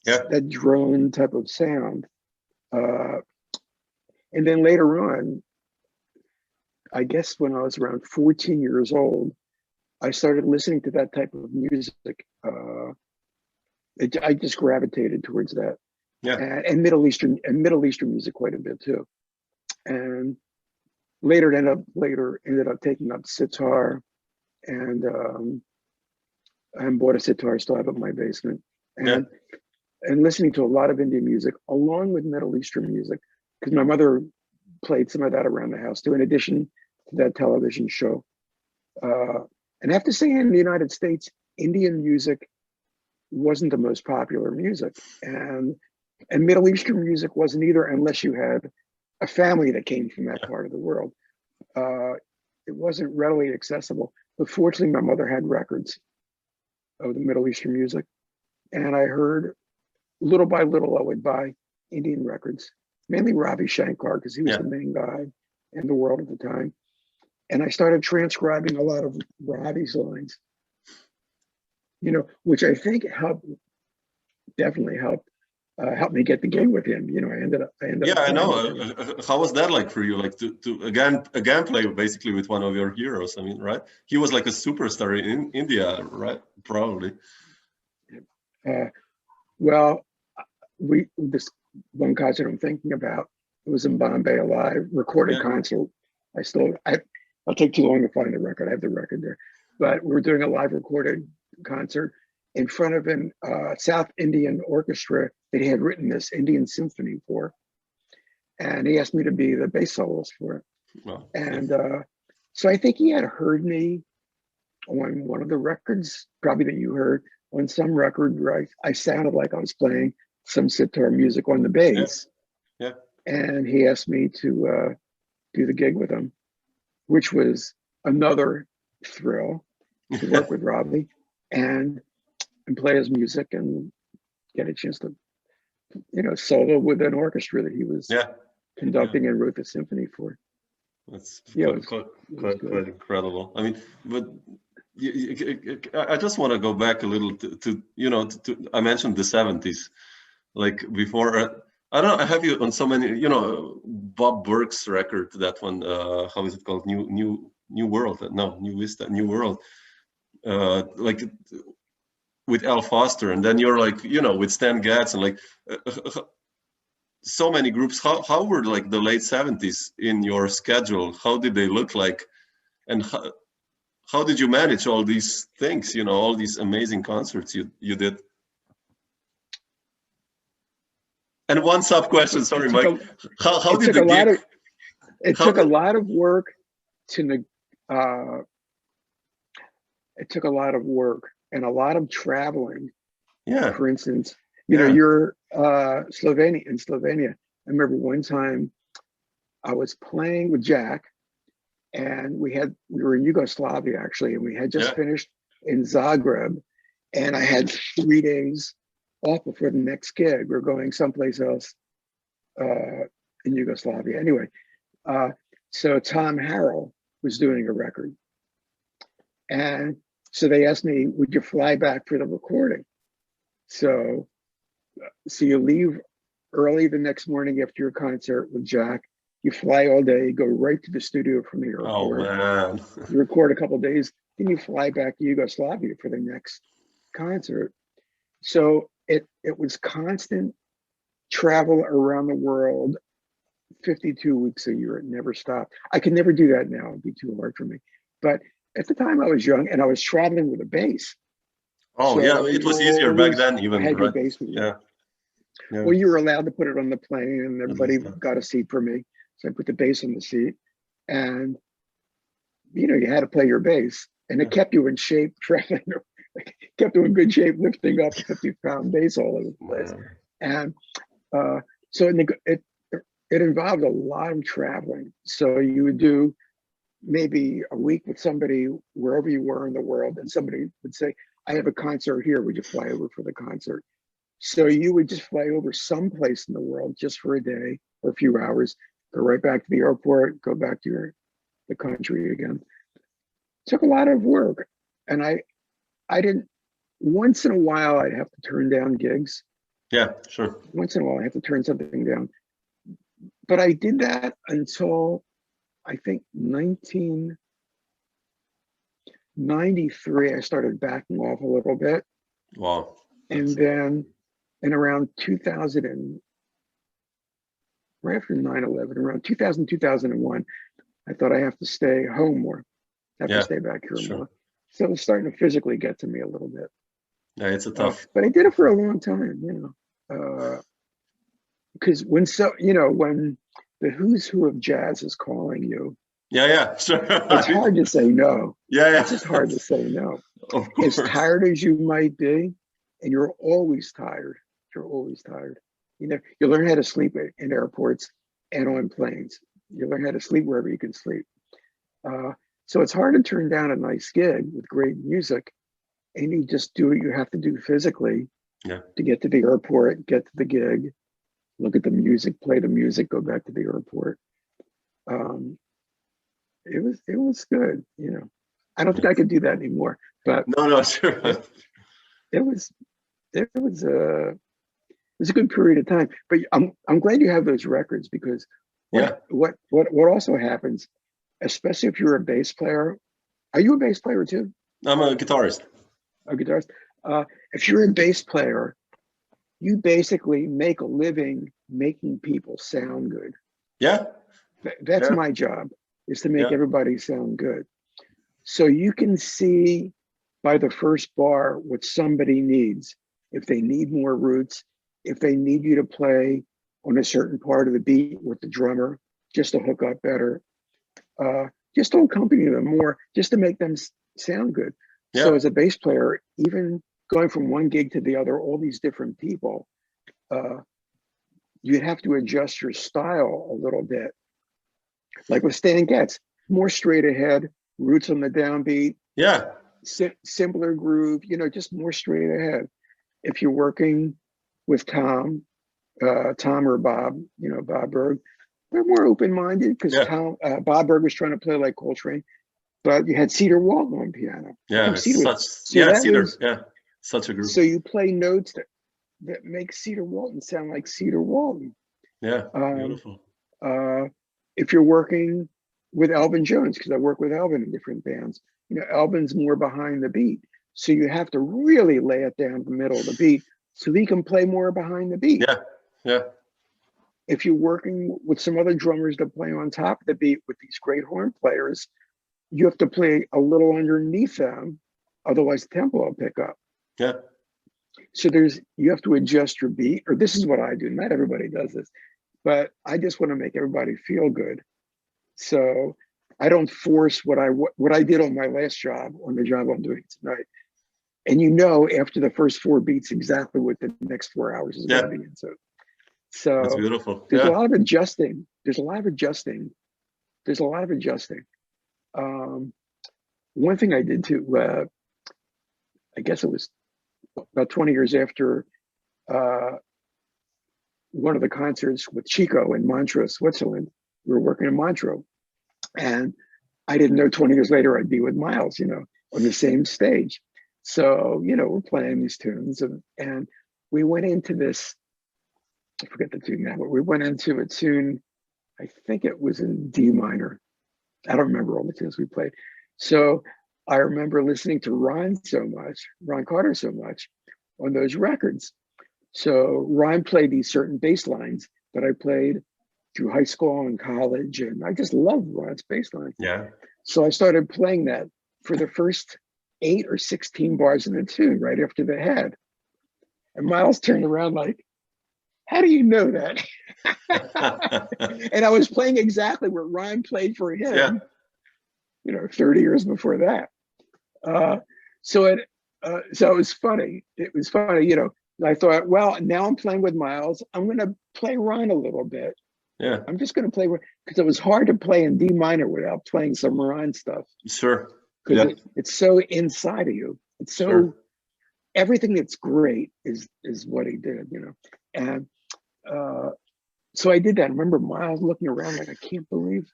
that drone type of sound. And then later on, I guess when I was around 14 years old, I started listening to that type of music. I just gravitated towards that. And Middle Eastern music quite a bit too. And later ended up taking up sitar, and bought a sitar, still have it in my basement, and listening to a lot of Indian music along with Middle Eastern music, because my mother played some of that around the house too, in addition to that television show. And I have to say, in the United States, Indian music wasn't the most popular music, and Middle Eastern music wasn't either, unless you had a family that came from that part of the world. It wasn't readily accessible. But fortunately, my mother had records of the Middle Eastern music, and I heard little by little I would buy Indian records, mainly Ravi Shankar, because he was the main guy in the world at the time. and I started transcribing a lot of Robbie's lines, which I think definitely helped me get the gig with him. I ended up. Yeah, I know. How was that like for you? Like to again play basically with one of your heroes. I mean, right? He was like a superstar in India, right? Probably. Well, this one concert I'm thinking about, it was in Bombay, a live recorded concert. I'll take too long to find the record. I have the record there, but we were doing a live recorded concert in front of an South Indian orchestra that he had written this Indian symphony for, and he asked me to be the bass soloist for it. Wow. And so I think he had heard me on one of the records, probably that you heard, on some record where I sounded like I was playing some sitar music on the bass. Yeah. And he asked me to do the gig with him, which was another thrill to work with Robbie and play his music and get a chance to, solo with an orchestra that he was conducting and wrote the symphony for. That's quite incredible. I mean, but I just want to go back a little to I mentioned the 70s, like before. I don't know, I have you on so many, Bob Burke's record, that one, how is it called? New World, no, New Vista, New World, like with Al Foster, and then you're like, with Stan Getz, and like so many groups. How were like the late 70s in your schedule? How did they look like? And how did you manage all these things, all these amazing concerts you did? And one sub question, sorry, Mike. How did the gig? It took a lot of work it took a lot of work and a lot of traveling. Yeah. For instance, you're in Slovenia. I remember one time I was playing with Jack, and we were in Yugoslavia actually, and we had just finished in Zagreb, and I had 3 days off before the next gig. We're going someplace else in Yugoslavia. Anyway, so Tom Harrell was doing a record, and so they asked me, "Would you fly back for the recording?" So you leave early the next morning after your concert with Jack. You fly all day, go right to the studio from the airport. Oh man! You record a couple of days, then you fly back to Yugoslavia for the next concert. So it was constant travel around the world, 52 weeks a year. It never stopped. I could never do that now. It'd be too hard for me. But at the time I was young and I was traveling with a bass. Oh, so yeah, it was easier back then even. I had your right? bass with you. Yeah. Well, you were allowed to put it on the plane, and everybody got a seat for me. So I put the bass on the seat, and you had to play your bass, and it kept you in shape traveling. Kept you in good shape lifting up a 50-pound bass all over the place. And so it involved a lot of traveling. So you would do maybe a week with somebody wherever you were in the world, and somebody would say, "I have a concert here. Would you fly over for the concert?" So you would just fly over someplace in the world just for a day or a few hours, go right back to the airport, go back to the country again. It took a lot of work, and I didn't. Once in a while, I'd have to turn down gigs. Yeah, sure. Once in a while, I have to turn something down. But I did that until I think 1993. I started backing off a little bit. Wow. And then in around 2000, right after 9/11, around 2000, 2001, I thought I have to stay home more. I have to stay back here more. So it was starting to physically get to me a little bit. Yeah, it's a tough. But I did it for a long time, because when the who's who of jazz is calling you, Sure. it's hard to say no. Yeah. It's just hard to say no. Of course. As tired as you might be, and you're always tired. You're always tired. You learn how to sleep in airports and on planes. You learn how to sleep wherever you can sleep. So it's hard to turn down a nice gig with great music, and you just do what you have to do physically to get to the airport, get to the gig, look at the music, play the music, go back to the airport. it was good, you know. I don't think I could do that anymore, but No, sure. it was it was a good period of time. But I'm glad you have those records, because Yeah, what also happens, especially if you're a bass player. Are you a bass player too? I'm a guitarist. A guitarist? If you're a bass player, you basically make a living making people sound good. Yeah, That's yeah, my job, is to make yeah, everybody sound good. So you can see by the first bar what somebody needs. If they need more roots, if they need you to play on a certain part of the beat with the drummer, just to hook up better, just to accompany them more, just to make them sound good. So yeah, as a bass player, even going from one gig to the other, all these different people, you'd have to adjust your style a little bit. Like with Stan Getz, more straight ahead, roots on the downbeat, yeah, simpler groove, you know, just more straight ahead. If you're working with Tom or Bob, you know, Bob Berg, they're more open-minded, because yeah, Bob Berg was trying to play like Coltrane, but you had Cedar Walton on piano. How yeah. come It's Cedar was, such, so yeah, that Cedar. was, Yeah, such a group. so you play notes that make Cedar Walton sound like Cedar Walton. Yeah, Um, beautiful. if you're working with Elvin Jones, because I work with Elvin in different bands, you know, Elvin's more behind the beat. So you have to really lay it down the middle of the beat so he can play more behind the beat. Yeah, yeah, If you're working with some other drummers that play on top of the beat with these great horn players, you have to play a little underneath them, otherwise the tempo will pick up. yeah. So you have to adjust your beat, or this is what I do. Not everybody does this, but I just want to make everybody feel good. So I don't force what I did on my last job, on the job I'm doing tonight. And you know, after the first 4 beats, exactly what the next 4 hours is going Yeah, to be. And that's so beautiful. there's a Yeah, lot of adjusting. There's a lot of adjusting. There's a lot of adjusting. One thing I did too, I guess it was about 20 years after one of the concerts with Chico in Montreux, Switzerland. We were working in Montreux, and I didn't know 20 years later I'd be with Miles, you know, on the same stage. So, you know, we're playing these tunes, and we went into this, I forget the tune now, but we went into a tune, I think it was in D minor. I don't remember all the tunes we played. So I remember listening to Ron Carter so much on those records. So Ron played these certain bass lines that I played through high school and college, and I just loved Ron's bass line. yeah. So I started playing that for the first 8 or 16 bars in the tune right after the head. And Miles turned around like, how do you know that? And I was playing exactly what Ron played for him, Yeah, you know, 30 years before that. So it was funny. It was funny, you know. I thought, well, now I'm playing with Miles. I'm going to play Ron a little bit. yeah, I'm just going to play, because it was hard to play in D minor without playing some Ron stuff, sure. because Yeah, it's so inside of you. It's so, sure. everything that's great is what he did, you know. And so I did that. I remember Miles looking around like, I can't believe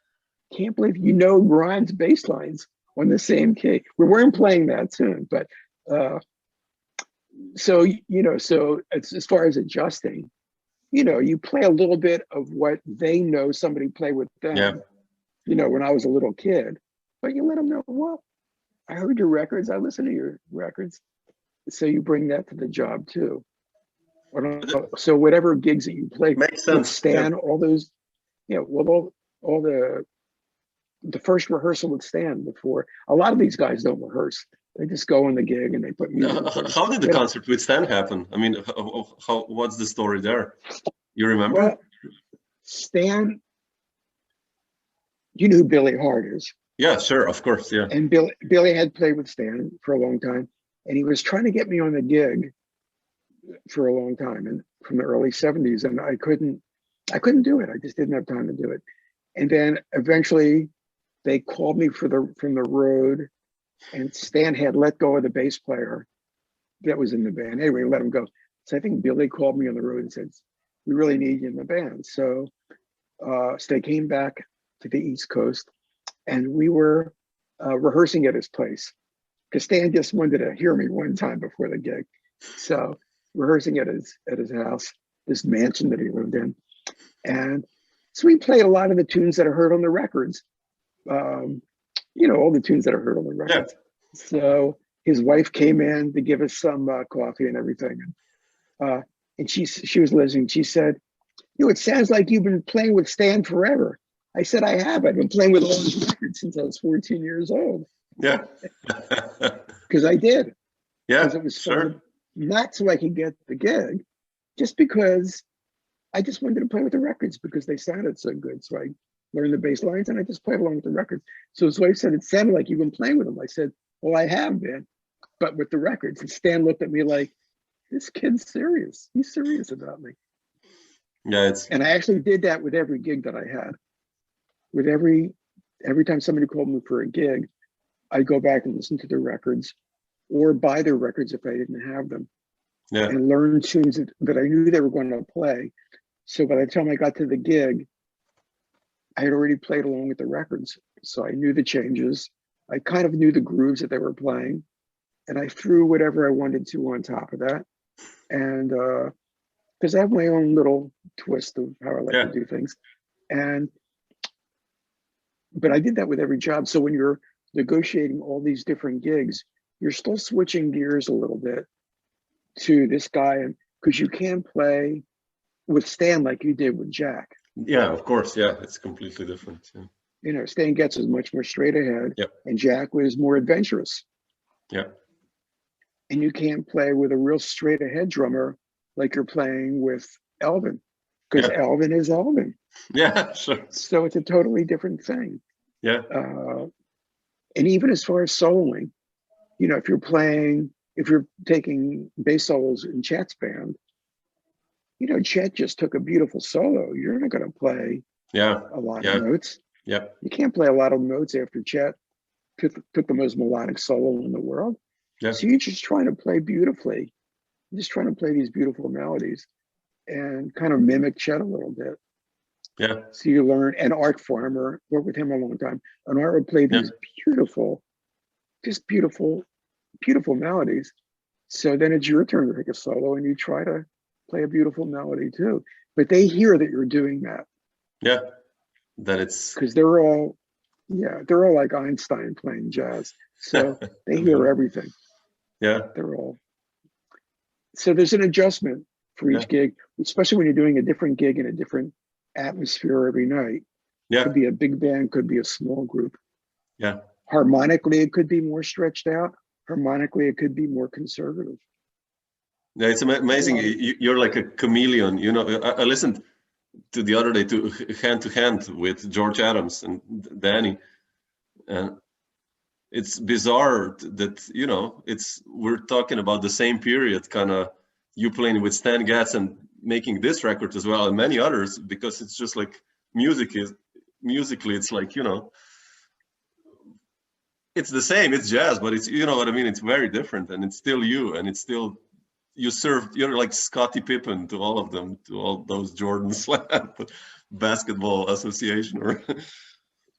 you know Ron's bass lines on the same key. We weren't playing that tune, but so, you know, so it's, as far as adjusting, you know, you play a little bit of what they know somebody played with Yeah, them, you know, when I was a little kid, but you let them know, well, I heard your records, I listened to your records. So you bring that to the job too. So whatever gigs that you play makes with sense. Yeah, Stan, all those, you know, well, all the first rehearsal with Stan before, a lot of these guys don't rehearse. They just go on the gig and they put music in place. How did the concert with Stan happen? I mean, what's the story there? You remember? Well, Stan, you know who Billy Hart is. Yeah, sure, of course, yeah. And Billy had played with Stan for a long time, and he was trying to get me on the gig for a long time, and from the early 70s, and I couldn't do it. I just didn't have time to do it. And then eventually they called me from the road, and Stan had let go of the bass player that was in the band. Anyway, let him go. So I think Billy called me on the road and said, we really need you in the band. So they came back to the East Coast, and we were rehearsing at his place because Stan just wanted to hear me one time before the gig. So rehearsing at his house, this mansion that he lived in. And so we played a lot of the tunes that are heard on the records. All the tunes that are heard on the records. Yeah. So his wife came in to give us some coffee and everything. And she was listening. She said, it sounds like you've been playing with Stan forever. I said, I have. I've been playing with all his records since I was 14 years old. Yeah. Because I did. Yeah, it was fun. Not so I could get the gig, just because I just wanted to play with the records because they sounded so good. So I learned the bass lines and I just played along with the records. So his wife said, it sounded like you've been playing with them. I said, well, I have been, but with the records. And Stan looked at me like, this kid's serious. He's serious about me. Yeah, and I actually did that with every gig that I had. With every time somebody called me for a gig, I'd go back and listen to the records or buy their records if I didn't have them. Yeah. And learn tunes that I knew they were going to play. So by the time I got to the gig, I had already played along with the records. So I knew the changes. I kind of knew the grooves that they were playing. And I threw whatever I wanted to on top of that. And because I have my own little twist of how I like to do things. But I did that with every job. So when you're negotiating all these different gigs, you're still switching gears a little bit to this guy, and because you can play with Stan like you did with Jack. Yeah, of course. Yeah, it's completely different. Yeah. Stan Getz was much more straight ahead, yep. And Jack was more adventurous. Yeah. And you can't play with a real straight ahead drummer like you're playing with Elvin, because Elvin is Elvin. Yeah, sure. So it's a totally different thing. Yeah. And even as far as soloing, if you're taking bass solos in Chet's band, Chet just took a beautiful solo. You're not going to play a lot of notes. Yep. You can't play a lot of notes after Chet took the most melodic solo in the world. Yeah. So you're just trying to play beautifully. You're just trying to play these beautiful melodies and kind of mimic Chet a little bit. Yeah. So you learn, and Art Farmer, worked with him a long time. And Art would play these beautiful melodies. So then it's your turn to take a solo and you try to play a beautiful melody too. But they hear that you're doing that. Yeah. That it's because they're all like Einstein playing jazz. So they hear everything. Yeah. So there's an adjustment for each gig, especially when you're doing a different gig in a different atmosphere every night. Yeah. Could be a big band, could be a small group. Yeah. Harmonically, it could be more stretched out. Harmonically, it could be more conservative. Yeah, it's amazing. You're like a chameleon. I listened to the other day to Hand with George Adams and Danny, and it's bizarre that we're talking about the same period, kind of you playing with Stan Getz and making this record as well, and many others, because it's just like musically it's like it's the same, it's jazz, but it's what I mean, it's very different, and it's still you, and it's still you're like Scottie Pippen to all of them, to all those Jordans, basketball association.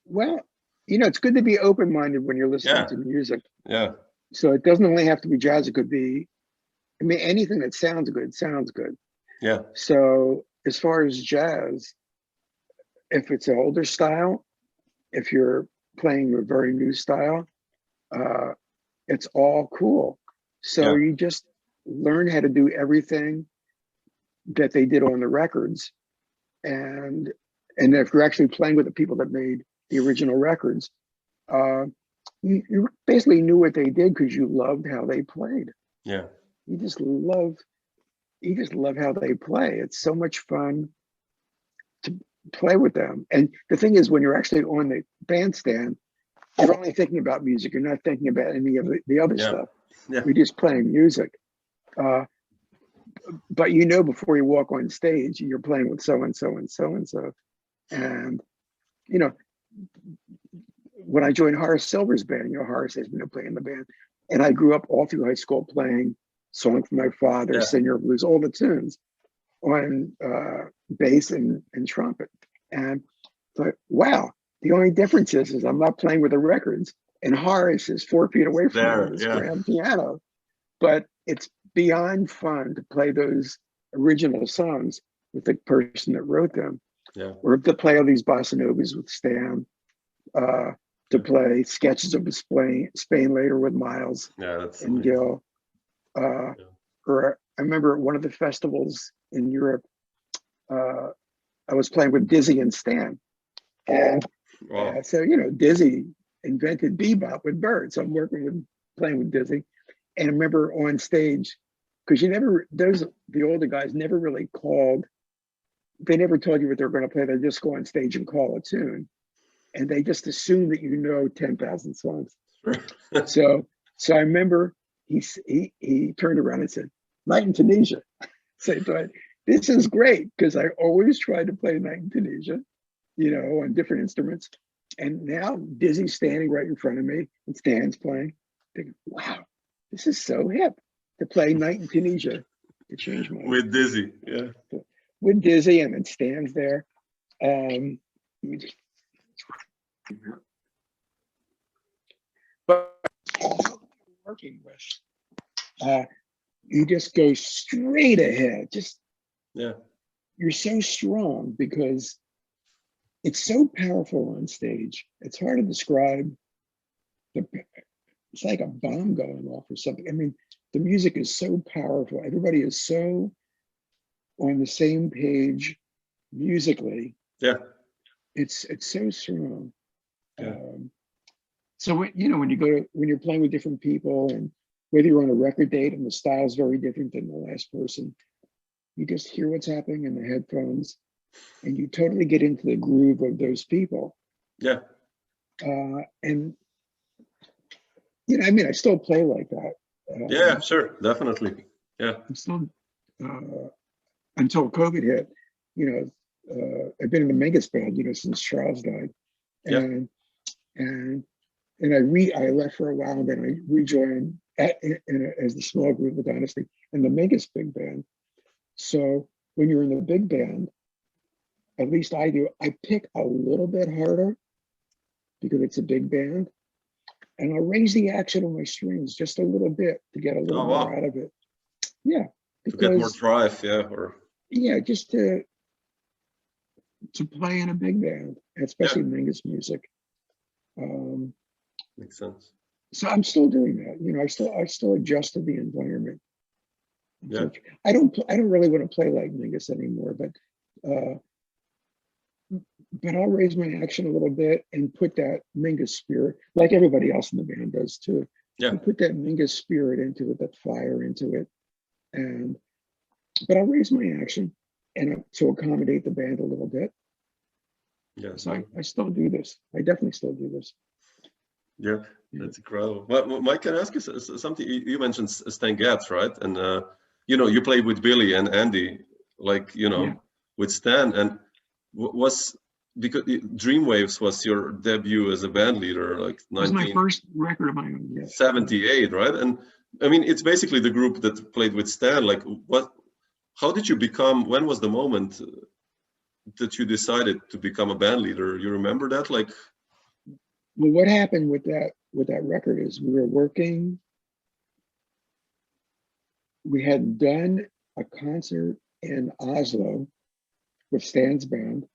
Well, it's good to be open-minded when you're listening to music. Yeah. So it doesn't only have to be jazz. It could be, anything that sounds good sounds good. Yeah. So as far as jazz, if it's an older style, if you're playing a very new style, it's all cool. So you just learn how to do everything that they did on the records. And if you're actually playing with the people that made the original records, you basically knew what they did because you loved how they played. Yeah. You just love how they play. It's so much fun to play with them. And the thing is, when you're actually on the bandstand, you're only thinking about music. You're not thinking about any of the other stuff. Yeah. You're just playing music. But before you walk on stage, you're playing with so-and-so and so-and-so. And, when I joined Horace Silver's band, Horace has been playing in the band. And I grew up all through high school playing Song for My Father, Singer of Blues, all the tunes on bass and trumpet. And thought, wow, The only difference is I'm not playing with the records, and Horace is 4 feet away from me There, with his yeah. grand piano. But it's beyond fun to play those original songs with the person that wrote them, Yeah. or to play all these bossa novas with Stan, to play sketches of Spain later with Miles Yeah, that's and amazing. Gil. Or I remember at one of the festivals in Europe, I was playing with Dizzy and Stan. And Wow. so, you know, Dizzy invented bebop with Bird. So I'm playing with Dizzy. And I remember on stage, because the older guys never really called, they never told you what they're going to play. They just go on stage and call a tune. And they just assume that you know 10,000 songs. So I remember he turned around and said, Night in Tunisia. So I thought, this is great, because I always tried to play Night in Tunisia, you know, on different instruments. And now Dizzy's standing right in front of me and Stan's playing. Thinking, wow, this is so hip to play Night in Tunisia. To change my With Dizzy, yeah. with Dizzy, and then Stan's there. But working with, you just go straight ahead. Just Yeah. you're so strong because it's so powerful on stage. It's hard to describe. It's like a bomb going off or something. I mean, the music is so powerful. Everybody is so on the same page musically. Yeah. It's so strong. Yeah. So when you're playing with different people, and whether you're on a record date and the style's very different than the last person, you just hear what's happening in the headphones, and you totally get into the groove of those people. Yeah. And you know, I mean, I still play like that. Yeah, sure, definitely. Yeah. I'm still until COVID hit. You know, I've been in the Megas band, you know, since Charles died, and I left for a while, and then I rejoined as the small group, the Dynasty, and the Megas big band. So when you're in the big band, at least I do, I pick a little bit harder because it's a big band, and I'll raise the action on my strings just a little bit to get a little more out of it. Yeah, because, to get more drive, yeah, or just to play in a big band, especially Mingus music. Makes sense. So I'm still doing that. You know, I still adjust to the environment. Yeah. I don't really want to play like Mingus anymore, but I'll raise my action a little bit and put that Mingus spirit, like everybody else in the band does too. Yeah. Put that Mingus spirit into it, that fire into it, but I'll raise my action and to accommodate the band a little bit. Yeah. So I still do this. I definitely still do this. Yeah, that's incredible. Well, Mike, can I ask you something? You mentioned Stan Getz, right? And you know, you played with Billy and Andy, like, you know, with Stan, and was because Dreamwaves was your debut as a band leader, like it was my first record of my own. Yes. 78, right? And I mean, it's basically the group that played with Stan. Like, how did you become? When was the moment that you decided to become a band leader? You remember that, like? Well, what happened with that record is we were working. We had done a concert in Oslo with Stan's band,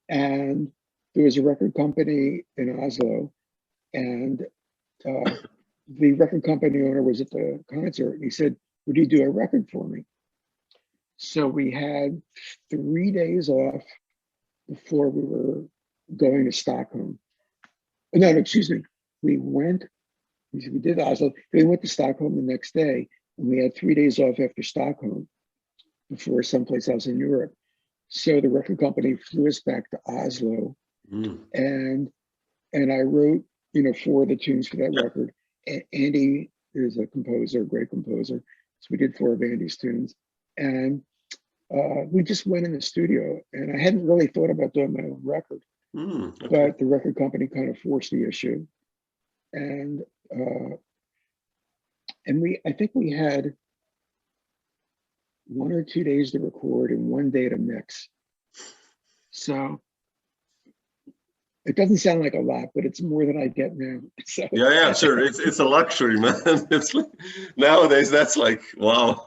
and there was a record company in Oslo, and the record company owner was at the concert, and he said, "Would you do a record for me?" So we had 3 days off before we were going to Stockholm. No, excuse me. We did Oslo. We went to Stockholm the next day, and we had 3 days off after Stockholm before someplace else in Europe. So the record company flew us back to Oslo, and I wrote, you know, 4 of the tunes for that record. Andy is a composer, a great composer. So we did 4 of Andy's tunes, and we just went in the studio. And I hadn't really thought about doing my own record. But the record company kind of forced the issue, and I think we had 1 or 2 days to record and 1 day to mix. So It doesn't sound like a lot, but it's more than I get now. So Yeah, sure. It's a luxury, man. It's like, nowadays that's like, wow.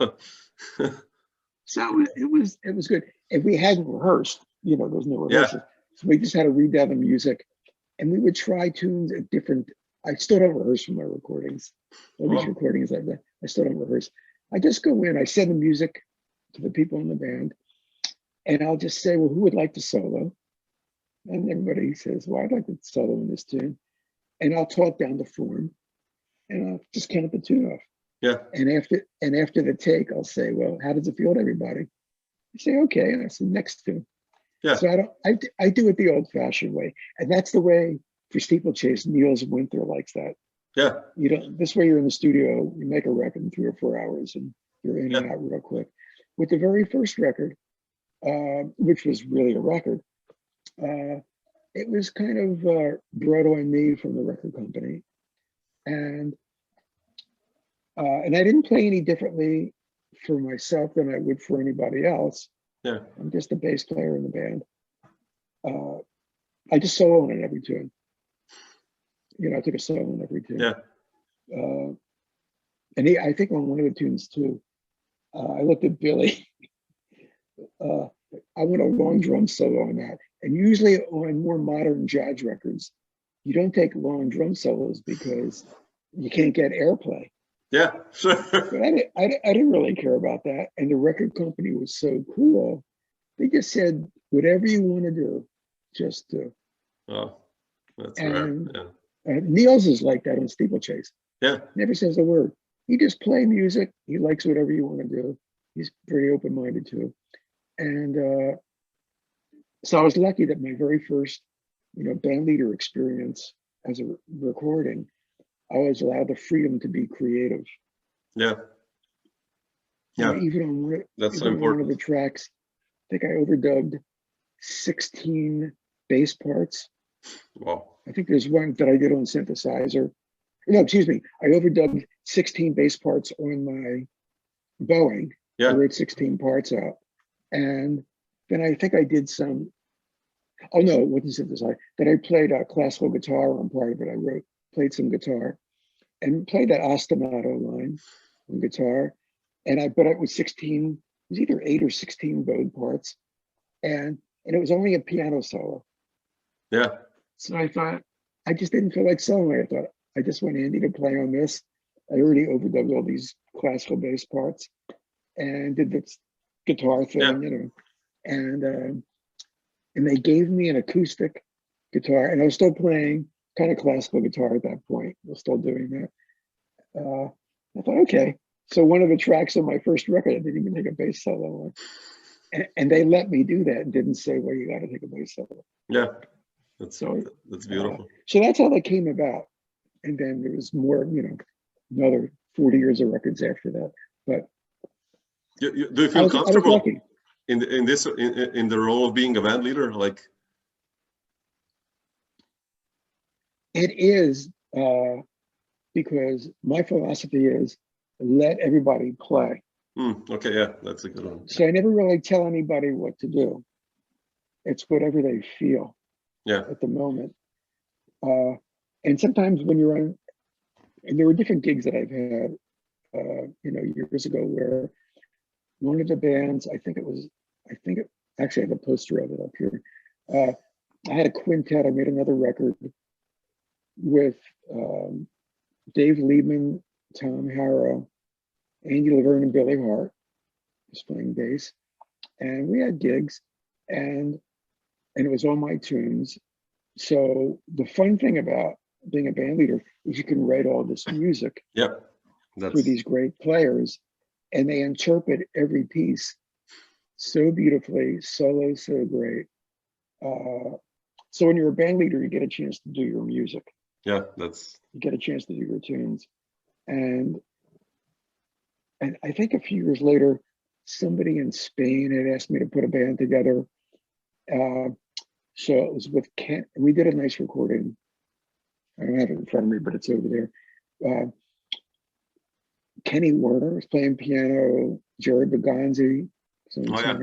so it was good. And we hadn't rehearsed, you know, there's no Yeah, rehearsal. So we just had to read down the music, and we would try tunes at different. I still don't rehearse for my recordings. All these wow. recordings I've done, I still don't rehearse. I just go in, I send the music to the people in the band, and I'll just say, well, who would like to solo? And everybody says, well, I'd like to solo in this tune. And I'll talk down the form, and I'll just count the tune off. Yeah, And after the take, I'll say, well, how does it feel to everybody? I say, okay, and I say, next tune. yeah, So I do it the old-fashioned way, and that's the way for steeplechase. Niels Winter likes that. yeah, You don't. This way, you're in the studio, you make a record in 3 or 4 hours, and you're in and yeah, out real quick. With the very first record, which was really a record, it was kind of brought on me from the record company, and I didn't play any differently for myself than I would for anybody else. yeah, I'm just a bass player in the band. I just solo on every tune. You know, I took a solo on every tune. yeah, And I think on one of the tunes too, I looked at Billy. I want a long drum solo on that. And usually on more modern jazz records, you don't take long drum solos because you can't get airplay. yeah, sure. But I didn't really care about that. And the record company was so cool. They just said, whatever you want to do, just do. Oh, that's And rare. Yeah, Niels is like that on Steeplechase. yeah, Never says a word. He just play music. He likes whatever you want to do. He's pretty open-minded too. And so I was lucky that my very first, you know, band leader experience as a recording, I was allowed the freedom to be creative. yeah, You know, yeah. even on That's so even on one of the important. tracks, I think I overdubbed 16 bass parts. Wow. I think there's one that I did on synthesizer. No, excuse me. I overdubbed 16 bass parts on my Boeing. I Yeah, wrote 16 parts out. And then I think I did some, oh no, it wasn't synthesizer. Then I played classical guitar on part of it. Played some guitar and played that ostinato line on guitar. But it was 16, it was either 8 or 16 bowed parts. And it was only a piano solo. yeah, So I thought, I just didn't feel like soloing. I thought, I just want Andy to play on this. I already overdubbed all these classical bass parts and did this guitar thing, yeah, you know. And they gave me an acoustic guitar, and I was still playing kind of classical guitar at that point. I was still doing that. I thought, okay. So one of the tracks on my first record, I didn't even take a bass solo on. And they let me do that and didn't say, well, you got to take a bass solo. yeah. That's So, beautiful. so that's how that came about. And then there was more, you know, another 40 years of records after that. But Do you feel I was comfortable lucky. in the role of being a band leader? Like, It is because my philosophy is let everybody play. okay, yeah, that's a good one. So I never really tell anybody what to do. It's whatever they feel Yeah, at the moment. And sometimes when you're on, and there were different gigs that I've had, you know, years ago where one of the bands, actually I have a poster of it up here. I had a quintet. I made another record with Dave Liebman, Tom Harrow, Andy Laverne, and Billy Hart was playing bass, and we had gigs, and it was all my tunes. So the fun thing about being a band leader is you can write all this music yeah, for these great players, and they interpret every piece so beautifully, solo so great. So when you're a band leader, you get a chance to do your music. yeah, You get a chance to do your tunes. And I think a few years later, somebody in Spain had asked me to put a band together. So it was with Ken. We did a nice recording. I don't have it in front of me, but it's over there. Kenny Werner was playing piano, Jerry Bergonzi, Oh, yeah.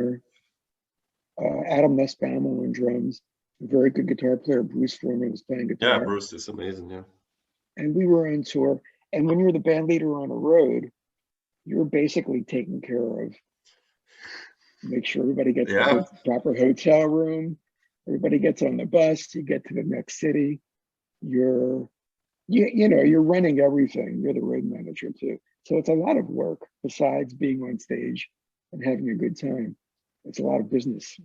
Adam Nussbaum on drums. a very good guitar player, Bruce Forman, was playing guitar. Yeah, Bruce is amazing. Yeah. And we were on tour. And when you're the band leader on a road, you're basically taking care of, make sure everybody gets the proper hotel room, everybody gets on the bus, you get to the next city. You're running everything. You're the road manager too. So it's a lot of work besides being on stage and having a good time. It's a lot of business.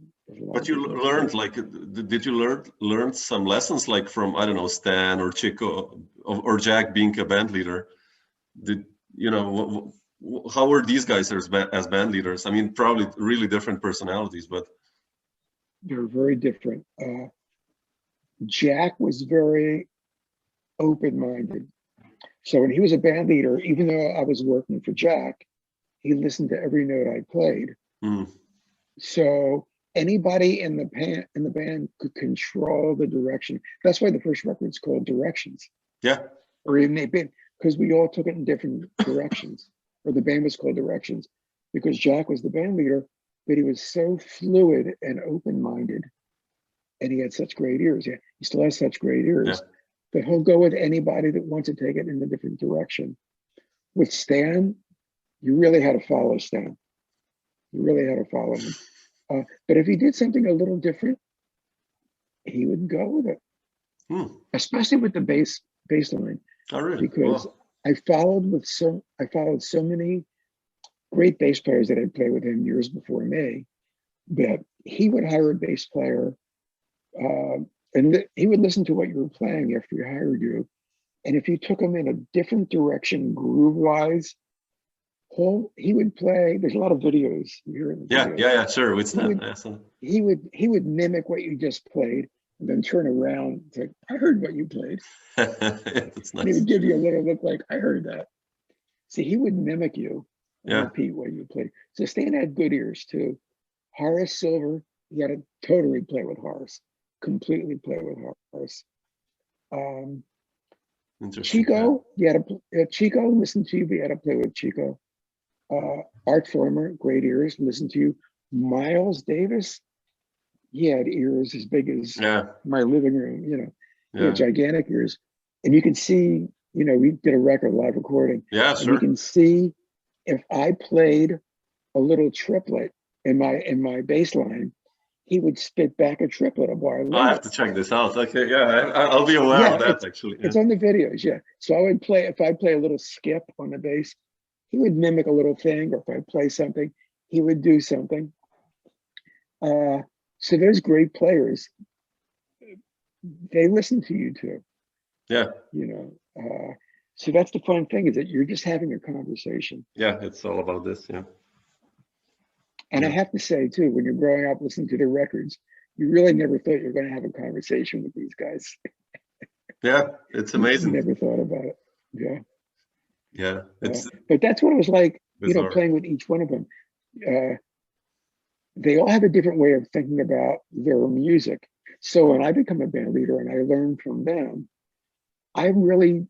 But you learned, like, did you learn some lessons, like from, I don't know, Stan or Chico or Jack being a band leader? Did you know, how were these guys as band leaders? I mean, probably really different personalities, but they're very different. Jack was very open-minded. So when he was a band leader, even though I was working for Jack, he listened to every note I played. So anybody in the band could control the direction. That's why the first record's called Directions. Yeah. Or even they've been, because we all took it in different directions. Or the band was called Directions, because Jack was the band leader, but he was so fluid and open-minded, and he had such great ears. Yeah, he still has such great ears. But he'll go with anybody that wants to take it in a different direction. With Stan, you really had to follow Stan. You really had to follow him. But if he did something a little different, he would go with it. Especially with the bass line. Oh, really? Because I followed so many great bass players that I'd played with him years before me, that he would hire a bass player, and he would listen to what you were playing after he hired you. And if you took him in a different direction groove-wise, he would play. There's a lot of videos here in the videos. Yeah, sure. He would mimic what you just played and then turn around and say, I heard what you played. That's nice. And he would give you a little look like, I heard that. See, he would mimic you and repeat what you played. So Stan had good ears too. Horace Silver, he had to totally play with Horace, completely play with Horace. Chico, Chico, listen to you, but you had to play with Chico. Art Former, great ears, listen to you. Miles Davis, he had ears as big as my living room, he had gigantic ears. And you can see, we did a record, live recording. Yeah, sure. You can see if I played a little triplet in my bass line, he would spit back a triplet, a bar. I have to check this out. Okay, I'll be aware of that actually. It's on the videos, So I would play, if I play a little skip on the bass, he would mimic a little thing, or if I play something, he would do something. So those great players, they listen to you too. Yeah. So that's the fun thing, is that you're just having a conversation. Yeah, it's all about this, And I have to say too, when you're growing up listening to their records, you really never thought you were going to have a conversation with these guys. Yeah, it's amazing. You never thought about it. Yeah. Yeah. But that's what it was like, bizarre. Playing with each one of them. They all have a different way of thinking about their music. So when I become a band leader and I learn from them, I really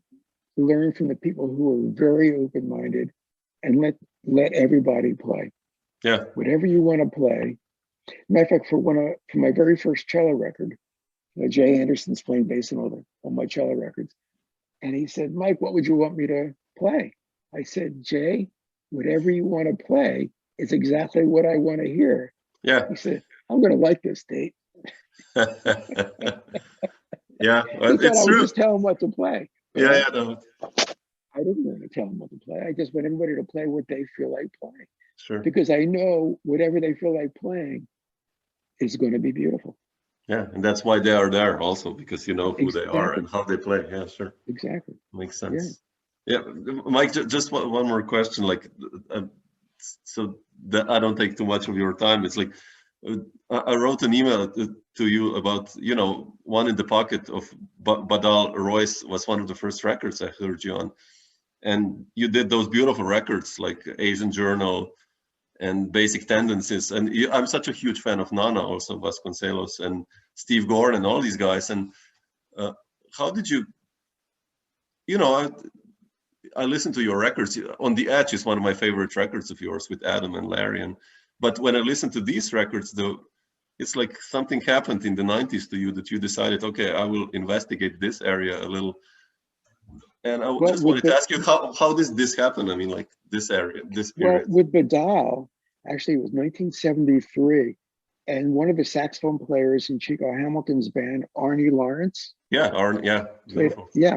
learn from the people who are very open-minded and let everybody play. Yeah. Whatever you want to play. Matter of fact, for my very first cello record, Jay Anderson's playing bass on my cello records. And he said, Mike, what would you want me to play? I said, Jay, whatever you want to play is exactly what I want to hear. Yeah. He said, I'm going to like this date. Yeah, well, he it's I true. would just tell him what to play. No. I didn't want to tell them what to play. I just want everybody to play what they feel like playing. Sure. Because I know whatever they feel like playing is going to be beautiful. Yeah, and that's why they are there also, because you know who they are and how they play. Yeah, sure. Exactly. Makes sense. Yeah, Mike, just one more question. Like, so that I don't take too much of your time. It's like, I wrote an email to you about, One in the Pocket of Badal Royce was one of the first records I heard you on. And you did those beautiful records like Asian Journal and Basic Tendencies. And I'm such a huge fan of Nana, also Vasconcelos and Steve Gordon and all these guys. And how did you, I listened to your records. On the Edge is one of my favorite records of yours with Adam and Larry. But when I listen to these records, it's like something happened in the 90s to you that you decided, okay, I will investigate this area a little. And I Well, just wanted to ask you, how does this happen? I mean, like this area, this well, period. with Badal, actually, it was 1973, and one of the saxophone players in Chico Hamilton's band, Arnie Lawrence. Yeah, yeah, beautiful. Yeah,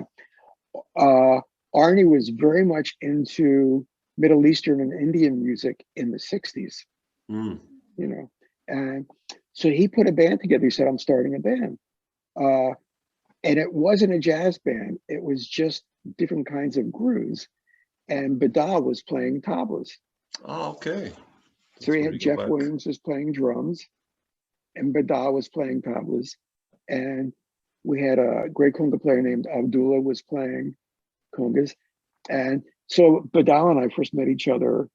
Arnie was very much into Middle Eastern and Indian music in the 60s, Mm. you know, and so he put a band together. He said, I'm starting a band. And it wasn't a jazz band. It was just different kinds of grooves. And Badal was playing tablas. Oh, okay. So he had That's Jeff Williams was playing drums and Badal was playing tablas. And we had a great conga player named Abdullah was playing congas. And so Badal and I first met each other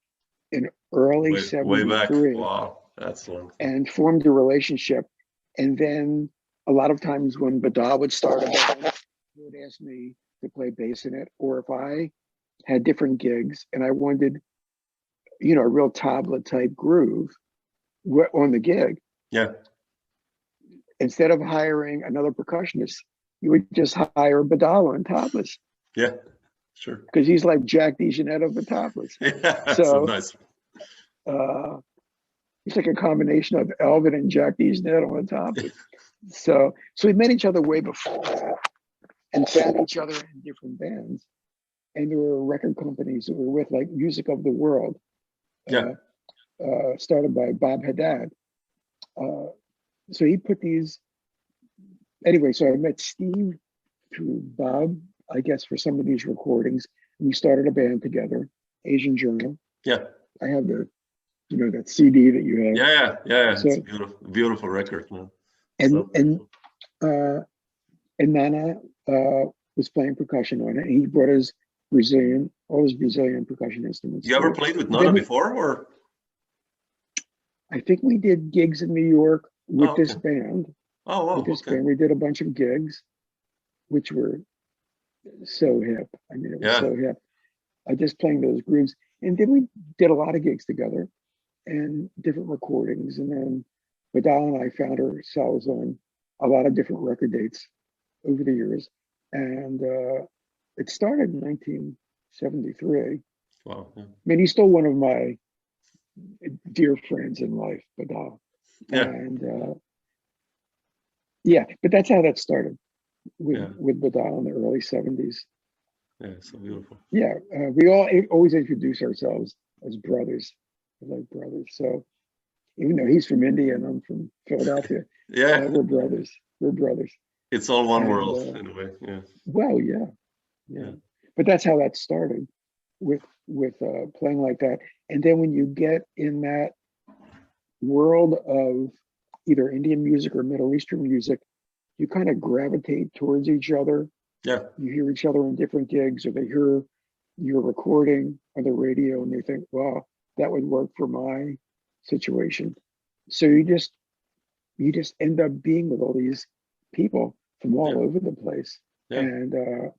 in early way back. 73. Wow, that's long. And formed a relationship. And then a lot of times when Badal would start a band, he would ask me to play bass in it, or if I had different gigs and I wanted, you know, a real tabla type groove on the gig. Yeah. Instead of hiring another percussionist, you would just hire Badal on tablas. Yeah, sure. Because he's like Jack DeJohnette of the tablas. Yeah, so nice. He's like a combination of Elvin and Jack DeJohnette on the tablas. So we met each other way before that and found each other in different bands. And there were record companies that were with, like Music of the World, started by Bob Haddad. So he put these, anyway, so I met Steve through Bob, I guess, for some of these recordings. We started a band together, Asian Journal. Yeah. I have the, you know, that CD that you have. Yeah. So, it's a beautiful record, man. And Nana was playing percussion on it. And he brought his all his Brazilian percussion instruments. You ever played with Nana before, or? I think we did gigs in New York with this okay. band. Oh, wow. With this band, we did a bunch of gigs, which were so hip. I mean, it was so hip. I just playing those grooves. And then we did a lot of gigs together and different recordings. And then Badal and I found ourselves on a lot of different record dates over the years. And it started in 1973. Wow. Yeah. I mean, he's still one of my dear friends in life, Badal. Yeah. And but that's how that started with Badal in the early 70s. Yeah, so beautiful. Yeah, we always introduce ourselves as brothers, like brothers. So even though he's from India and I'm from Philadelphia, we're brothers. We're brothers. It's all one world in a way. Yeah. Well, yeah. But that's how that started with playing like that. And then when you get in that world of either Indian music or Middle Eastern music, you kind of gravitate towards each other. Yeah. You hear each other in different gigs, or they hear your recording on the radio and they think, wow, that would work for my situation. So you just end up being with all these people from all over the place. Yeah. And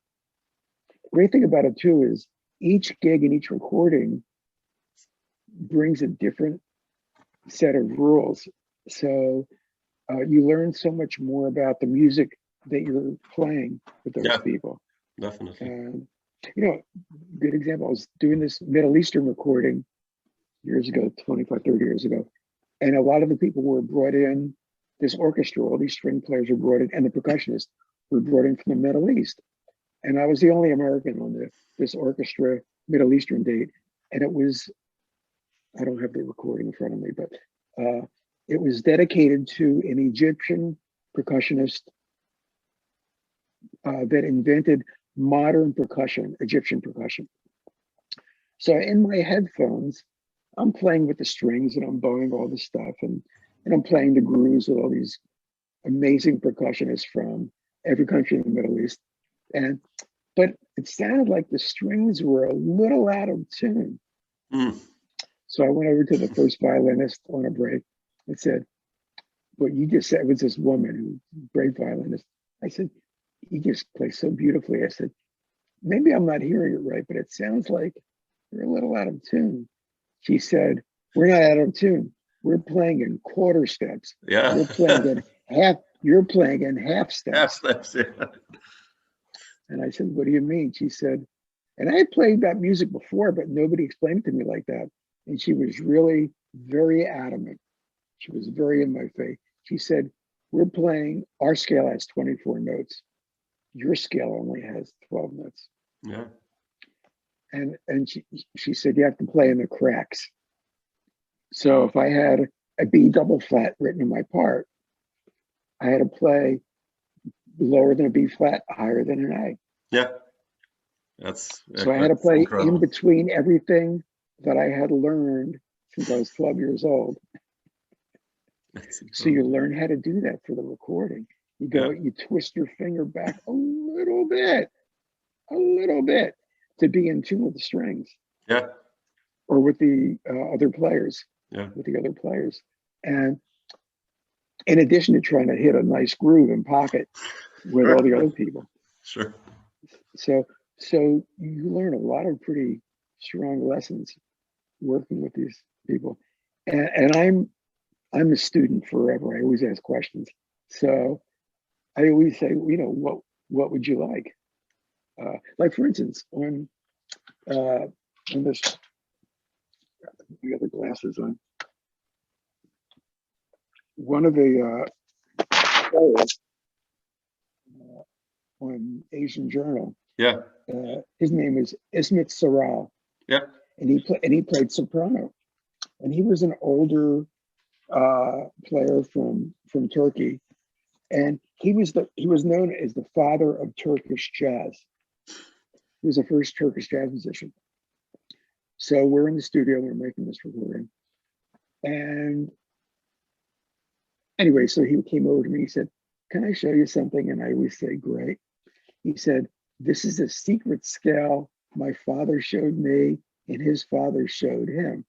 great thing about it too is each gig and each recording brings a different set of rules. So you learn so much more about the music that you're playing with those people. Definitely. And, you know, good example, I was doing this Middle Eastern recording years ago, 25, 30 years ago. And a lot of the people were brought in, this orchestra, all these string players were brought in, and the percussionists were brought in from the Middle East. And I was the only American on this orchestra Middle Eastern date. And it was, I don't have the recording in front of me, but it was dedicated to an Egyptian percussionist that invented modern percussion, Egyptian percussion. So in my headphones, I'm playing with the strings and I'm bowing all this stuff and I'm playing the grooves with all these amazing percussionists from every country in the Middle East. But it sounded like the strings were a little out of tune. Mm. So I went over to the first violinist on a break and said, what you just said, it was this woman who was a great violinist. I said, you just play so beautifully. I said, maybe I'm not hearing it right, but it sounds like you're a little out of tune. She said, we're not out of tune. we're playing in quarter steps. Yeah. You're playing in half steps. Half steps, yeah. And I said, what do you mean? She said, and I had played that music before, but nobody explained it to me like that. And she was really very adamant. She was very in my face. She said, we're playing, our scale has 24 notes. Your scale only has 12 notes. Yeah. And she said, you have to play in the cracks. So if I had a B double flat written in my part, I had to play lower than a B flat, higher than an A. Yeah. So I had to play incredible. in between everything that I had learned since I was 12 years old. So you learn how to do that for the recording. You go, you twist your finger back a little bit to be in tune with the strings. Yeah. Or with the other players. Yeah. With the other players. And in addition to trying to hit a nice groove and pocket with all the other people. Sure. So you learn a lot of pretty strong lessons working with these people. And I'm a student forever. I always ask questions. So I always say, you know, what would you like? Like for instance, on this, the other glasses on. One of the players on Asian Journal. Yeah. His name is Ismet Saral. Yeah. And he played soprano. And he was an older player from Turkey. And he was known as the father of Turkish jazz. He was the first Turkish jazz musician. So we're in the studio, we're making this recording. And anyway, so he came over to me, he said, can I show you something? And I always say, great. He said, this is a secret scale my father showed me and his father showed him.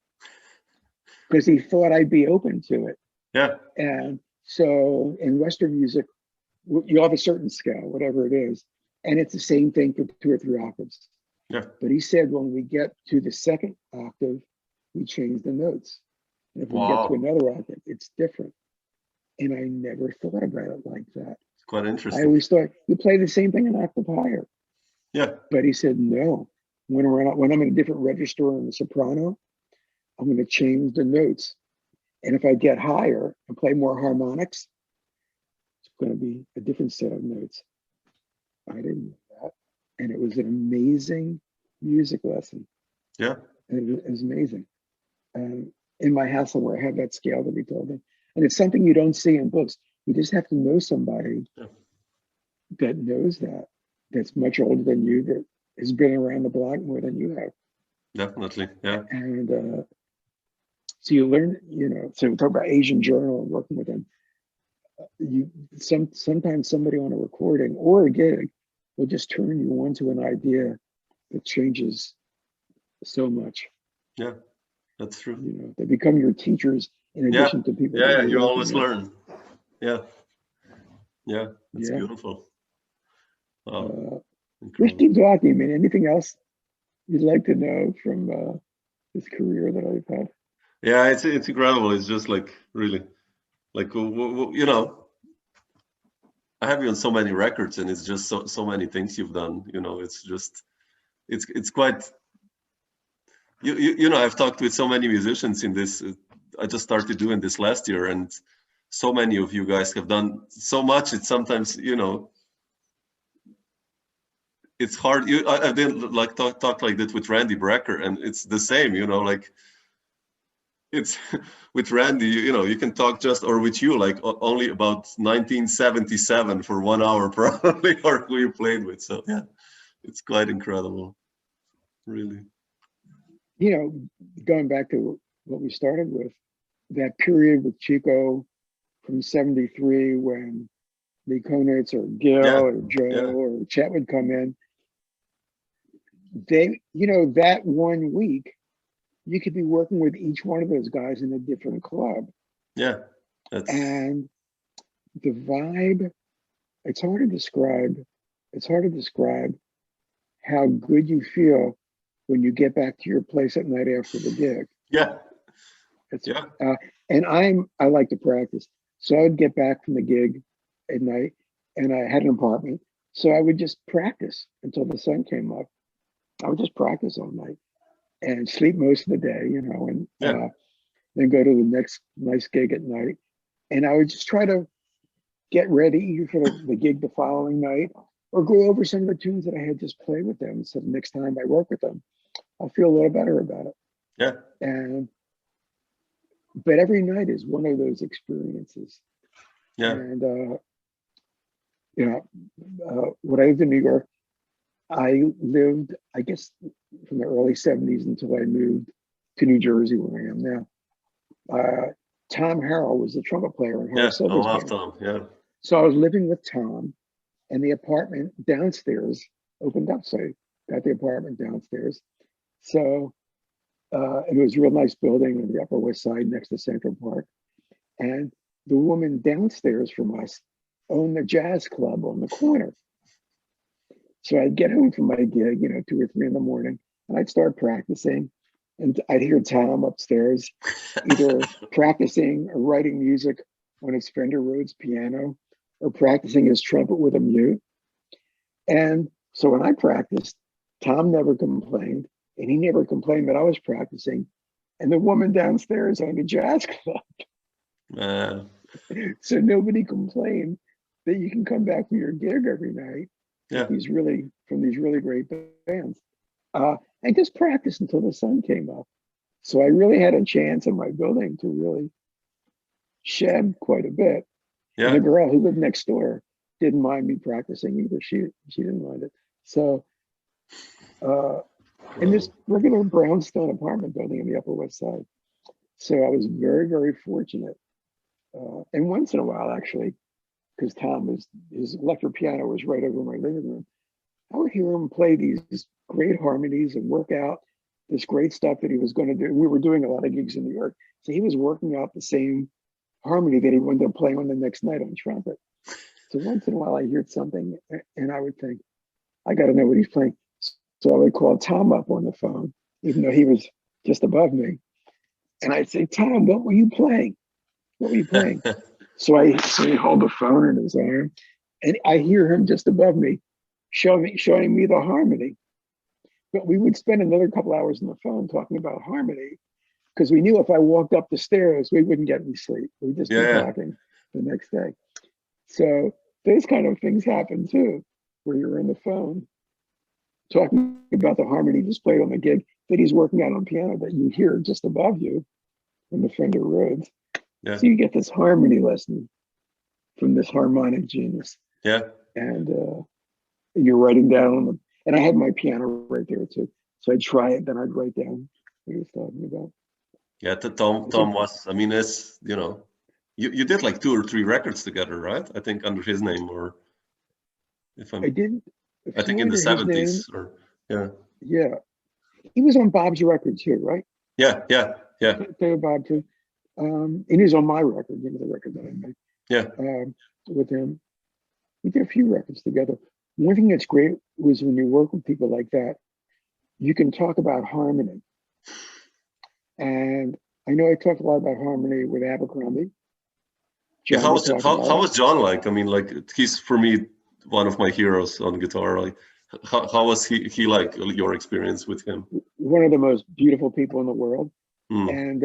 Because he thought I'd be open to it. Yeah. And so in Western music, you have a certain scale, whatever it is, and it's the same thing for 2 or 3 octaves. Yeah. But he said when we get to the second octave, we change the notes. And if we get to another octave, it's different. And I never thought about it like that. It's quite interesting. I always thought you play the same thing an octave higher. Yeah. But he said, no, when I'm in a different register on the soprano, I'm going to change the notes. And if I get higher and play more harmonics, it's going to be a different set of notes. I didn't know that. And it was an amazing music lesson. Yeah. And it was amazing. And in my house somewhere, I have that scale that he told me. And it's something you don't see in books. You just have to know somebody that knows that, that's much older than you, that has been around the block more than you have. Definitely, yeah. And so you learn, you know, so we talk about Asian Journal and working with them. Sometimes somebody on a recording or a gig will just turn you on to an idea that changes so much. Yeah, that's true. You know, they become your teachers in addition to people. Yeah, you always learn. Yeah. Yeah, it's beautiful. We keep talking, I mean, anything else you'd like to know from this career that I've had? Yeah, it's incredible. It's just like really, like you know, I have you on so many records, and it's just so many things you've done. You know, it's just it's quite. You know, I've talked with so many musicians in this. I just started doing this last year, and so many of you guys have done so much. It's sometimes, you know, it's hard. I didn't like talk like that with Randy Brecker, and it's the same. You know, like. It's with Randy, you know, you can talk just, or with you, like only about 1977 for 1 hour probably, or who you played with. So yeah, it's quite incredible, really. You know, going back to what we started with, that period with Chico from 73 when the Conates or Gil or Joe or Chet would come in, they, you know, that 1 week, you could be working with each one of those guys in a different club. Yeah. And the vibe, it's hard to describe. It's hard to describe how good you feel when you get back to your place at night after the gig. Yeah. It's, Yeah. and I like to practice. So I would get back from the gig at night, and I had an apartment. So I would just practice until the sun came up. I would just practice all night and sleep most of the day, you know, and Yeah. then go to the next nice gig at night. And I would just try to get ready for the gig the following night, or go over some of the tunes that I had just played with them. So the next time I work with them, I'll feel a little better about it. Yeah. But every night is one of those experiences. Yeah. And when I lived in New York, I lived, I guess, from the early 70s until I moved to New Jersey, where I am now. Tom Harrell was the trumpet player in Yeah. Horace I Silver's love band. Tom. Yeah. So I was living with Tom, and the apartment downstairs opened up. So I got the apartment downstairs. So and it was a real nice building on the Upper West Side next to Central Park. And the woman downstairs from us owned the jazz club on the corner. So I'd get home from my gig, 2 or 3 in the morning, and I'd start practicing. And I'd hear Tom upstairs, either practicing or writing music on his Fender Rhodes piano, or practicing his trumpet with a mute. And so when I practiced, Tom never complained, and he never complained that I was practicing. And the woman downstairs owned a jazz club. So nobody complained that you can come back from your gig every night with these really great bands. I just practiced until the sun came up. So I really had a chance in my building to really shed quite a bit. Yeah. And the girl who lived next door didn't mind me practicing either. She didn't mind it. So in this regular brownstone apartment building in the Upper West Side. So I was very, very fortunate. And once in a while, actually, because his electric piano was right over my living room, I would hear him play these great harmonies and work out this great stuff that he was going to do. We were doing a lot of gigs in New York. So he was working out the same harmony that he wanted to play on the next night on trumpet. So once in a while I heard something and I would think, I got to know what he's playing. So I would call Tom up on the phone, even though he was just above me. And I'd say, Tom, what were you playing? What were you playing? So he held the phone in his arm, and I hear him just above me showing me the harmony. But we would spend another couple hours on the phone talking about harmony, because we knew if I walked up the stairs, we wouldn't get any sleep. We'd just be talking the next day. So those kind of things happen too, where you're on the phone talking about the harmony just played on the gig that he's working out on piano that you hear just above you from the Fender Rhodes. Yeah. So you get this harmony lesson from this harmonic genius. Yeah. And you're writing down and I had my piano right there too. So I'd try it, then I'd write down what he was talking about. Yeah, Tom was, I mean, it's, you did like 2 or 3 records together, right? I think under his name, or I did. I think in the 70s, or Yeah. He was on Bob's record too, right? Yeah. Play Bob too. And he was on my record, the record that I made. Yeah. With him. We did a few records together. One thing that's great was when you work with people like that, you can talk about harmony. And I know I talked a lot about harmony with Abercrombie. Yeah, how was John like? I mean, like, he's for me one of my heroes on guitar. Like, how was he like, your experience with him? One of the most beautiful people in the world, and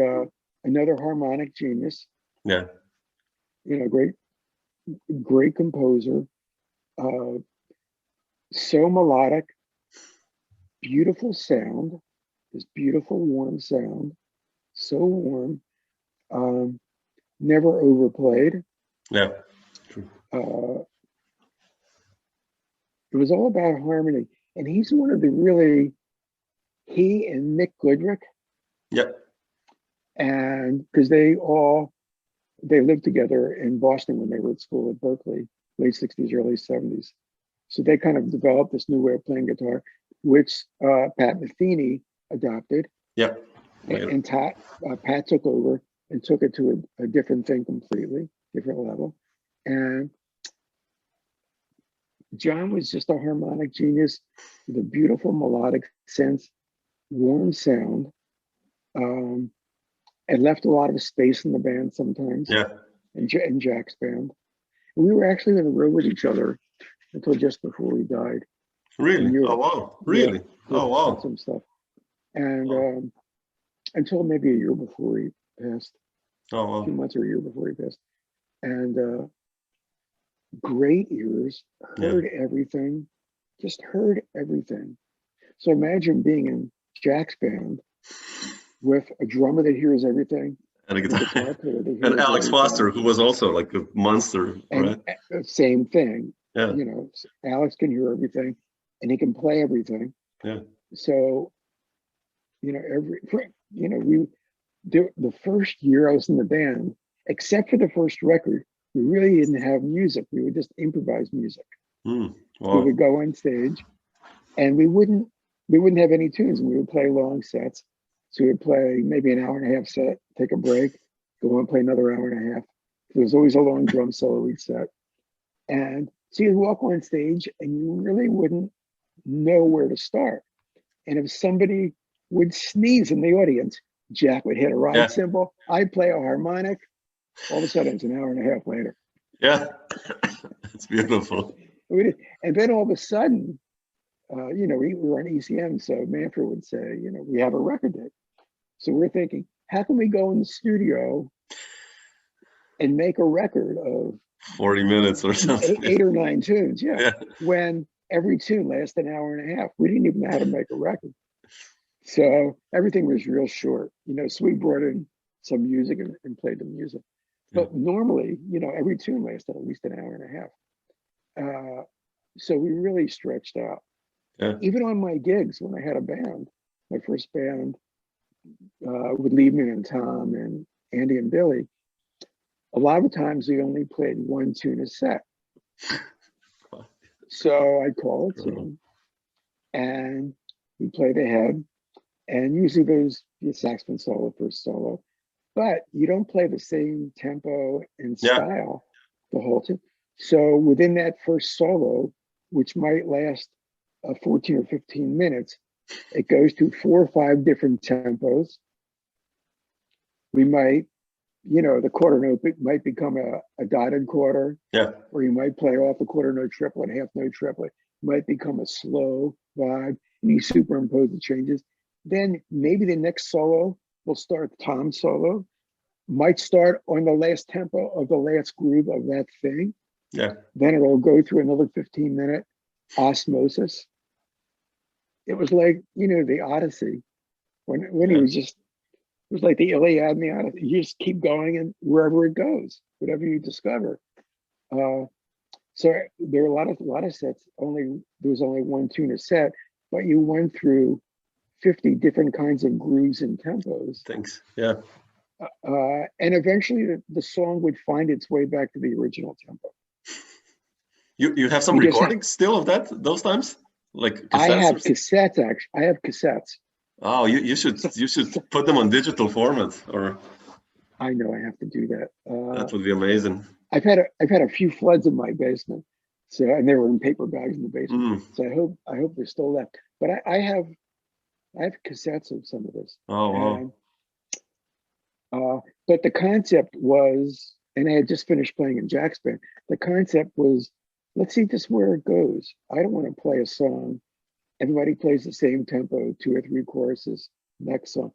another harmonic genius. Yeah, great composer. So melodic, beautiful sound, this beautiful warm sound, so warm. Never overplayed. Yeah, true. It was all about harmony. And he's one of the he and Mick Goodrick. Yeah. And because they lived together in Boston when they were at school at Berkeley, late 60s, early 70s. So they kind of developed this new way of playing guitar, which Pat Metheny adopted. Yeah. And Pat took over and took it to a different thing completely, different level. And John was just a harmonic genius with a beautiful melodic sense, warm sound. and left a lot of space in the band sometimes, Yeah. in Jack's band. And we were actually on the road with each other until just before he died. Really? In Europe. Oh wow. Really? Yeah, Oh wow. some stuff. And Oh. until maybe a year before he passed, Oh a few wow. months or a year before he passed. And great ears, heard everything, just heard everything. So imagine being in Jack's band with a drummer that hears everything, And a and a guitar. guitar player that hears And Alex everything. Foster, who was also like a monster, right? And same thing, Yeah. you know, Alex can hear everything and he can play everything. Yeah. So, you know, the first year I was in the band, except for the first record, we really didn't have music. We would just improvise music. Mm. We Wow. would go on stage and we wouldn't have any tunes. We would play long sets. So we would play maybe an hour and a half set, take a break, go on, play another hour and a half. There was always a long drum solo each set. And so you'd walk on stage and you really wouldn't know where to start. And if somebody would sneeze in the audience, Jack would hit a ride cymbal, I'd play a harmonic. All of a sudden, it's an hour and a half later. Yeah. It's beautiful. And then all of a sudden, you know, we were on ECM, so Manfred would say, you know, we have a record date. So we're thinking, how can we go in the studio and make a record of 40 minutes or something. 8 or 9 tunes? Yeah. When every tune lasts an hour and a half. We didn't even know how to make a record. So everything was real short, you know, so we brought in some music and played the music. But normally, you know, every tune lasted at least an hour and a half. So we really stretched out. Yeah. Even on my gigs, when I had a band, my first band with Liebman and Tom and Andy and Billy, a lot of times we only played 1 tune a set. So I'd call a tune and we play the head, and usually there's the saxophone solo, first solo, but you don't play the same tempo and style the whole tune. So within that first solo, which might last 14 or 15 minutes, it goes to 4 or 5 different tempos. We might, you know, the quarter note might become a dotted quarter. Yeah. Or you might play off a quarter note triplet, half note triplet. It might become a slow vibe, and you superimpose the changes. Then maybe the next solo will start Tom solo, might start on the last tempo of the last groove of that thing. Yeah. Then it'll go through another 15-minute osmosis. It was like, you know, the Odyssey when he was just, it was like the Iliad and the Odyssey. You just keep going and wherever it goes, whatever you discover. So there were a lot of sets. There was only 1 tune a set, but you went through 50 different kinds of grooves and tempos. Thanks. Yeah. And eventually the song would find its way back to the original tempo. You have some recordings still of those times? Like cassettes? I have cassettes, actually. I have cassettes. Oh, you should put them on digital format, or I know I have to do that. that would be amazing. I've had a few floods in my basement, and they were in paper bags in the basement. So I hope they're still left. But I have cassettes of some of this. Oh wow! But the concept was, and I had just finished playing in Jack's band. The concept was, let's see just where it goes. I don't want to play a song. Everybody plays the same tempo, 2 or 3 choruses. Next song.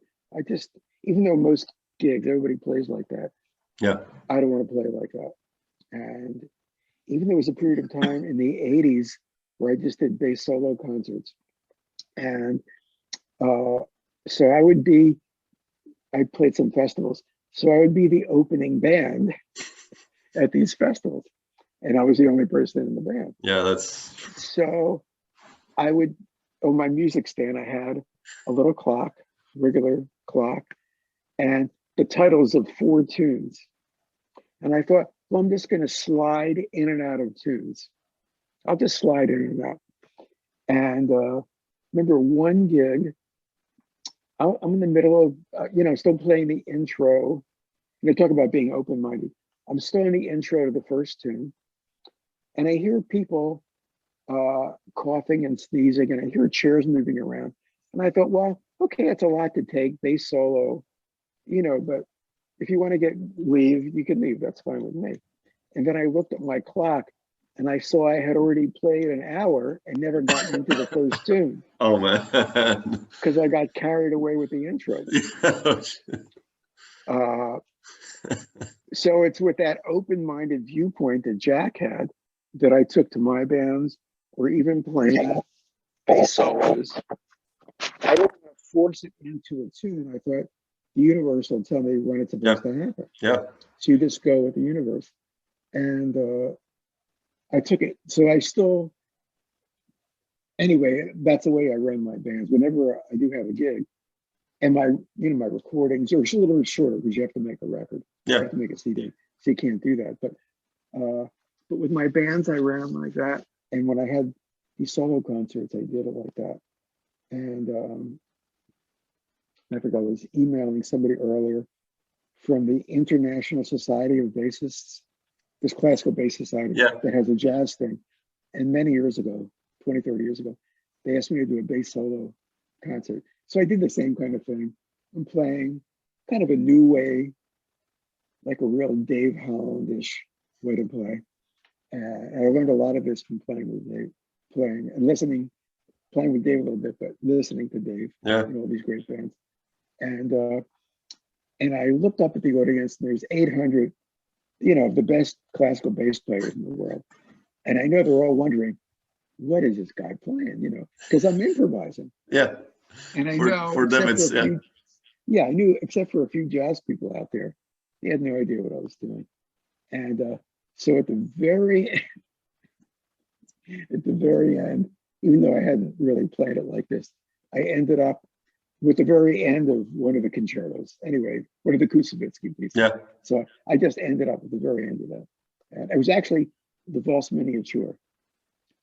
Even though most gigs everybody plays like that. Yeah. I don't want to play like that. And even there was a period of time in the 80s where I just did bass solo concerts. And so I played some festivals. So I would be the opening band at these festivals. And I was the only person in the band. Yeah, that's... So I would, on my music stand, I had a little clock, regular clock, and the titles of 4 tunes. And I thought, well, I'm just going to slide in and out of tunes. I'll just slide in and out. And remember one gig, I'm in the middle of, still playing the intro. Talk about being open-minded. I'm still in the intro to the first tune. And I hear people coughing and sneezing, and I hear chairs moving around. And I thought, well, okay, that's a lot to take, bass solo, you know, but if you want to leave, you can leave. That's fine with me. And then I looked at my clock and I saw I had already played an hour and never gotten into the first tune. Oh man. Because I got carried away with the intro. So it's with that open-minded viewpoint that Jack had that I took to my bands, or even playing bass solos. I don't want to force it into a tune. I thought the universe will tell me when it's supposed to happen. Yeah. So you just go with the universe. And I took it. So I still, anyway, that's the way I run my bands. Whenever I do have a gig, and my recordings are a little bit shorter because you have to make a record. Yeah. You have to make a CD, so you can't do that. But with my bands, I ran like that. And when I had these solo concerts, I did it like that. And I forgot, I was emailing somebody earlier from the International Society of Bassists, this classical bass society that has a jazz thing. And many years ago, 20, 30 years ago, they asked me to do a bass solo concert. So I did the same kind of thing. I'm playing kind of a new way, like a real Dave Holland-ish way to play. And I learned a lot of this from playing with Dave, playing with Dave a little bit, but listening to Dave and all these great bands. And I looked up at the audience, and there's 800, the best classical bass players in the world. And I know they're all wondering, what is this guy playing, because I'm improvising. Yeah. And I know for them it's I knew except for a few jazz people out there, they had no idea what I was doing. And so at the very end, even though I hadn't really played it like this, I ended up with the very end of one of the concertos. Anyway, one of the Kusevitsky pieces. Yeah. So I just ended up at the very end of that. And it was actually the Valse Miniature.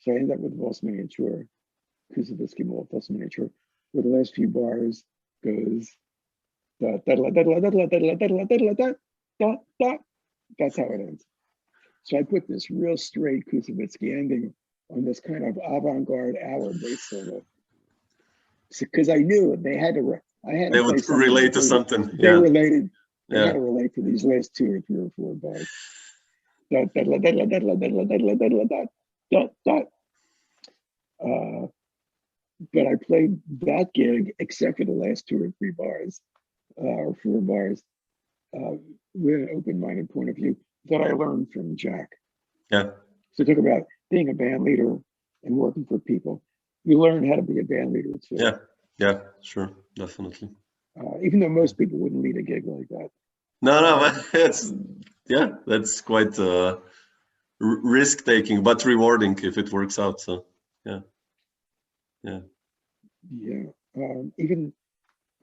So I ended up with the Valse Miniature, Kusevitsky Valse Miniature, where the last few bars goes da da da da da da da da da da da da. That's how it ends. So I put this real straight Kusevitsky ending on this kind of avant-garde hour bass solo, because I knew they had to. They would relate to something. They related. They had to relate to these last 2 or 3 or 4 bars. Da da da da da da da da da da da da. But I played that gig, except for the last 2 or 3 bars, or 4 bars, with an open-minded point of view that I learned from Jack. Yeah. So talk about being a band leader and working for people. You learn how to be a band leader too. Yeah. Yeah. Sure. Definitely. Even though most people wouldn't lead a gig like that. No, that's quite risk-taking, but rewarding if it works out. So yeah. Even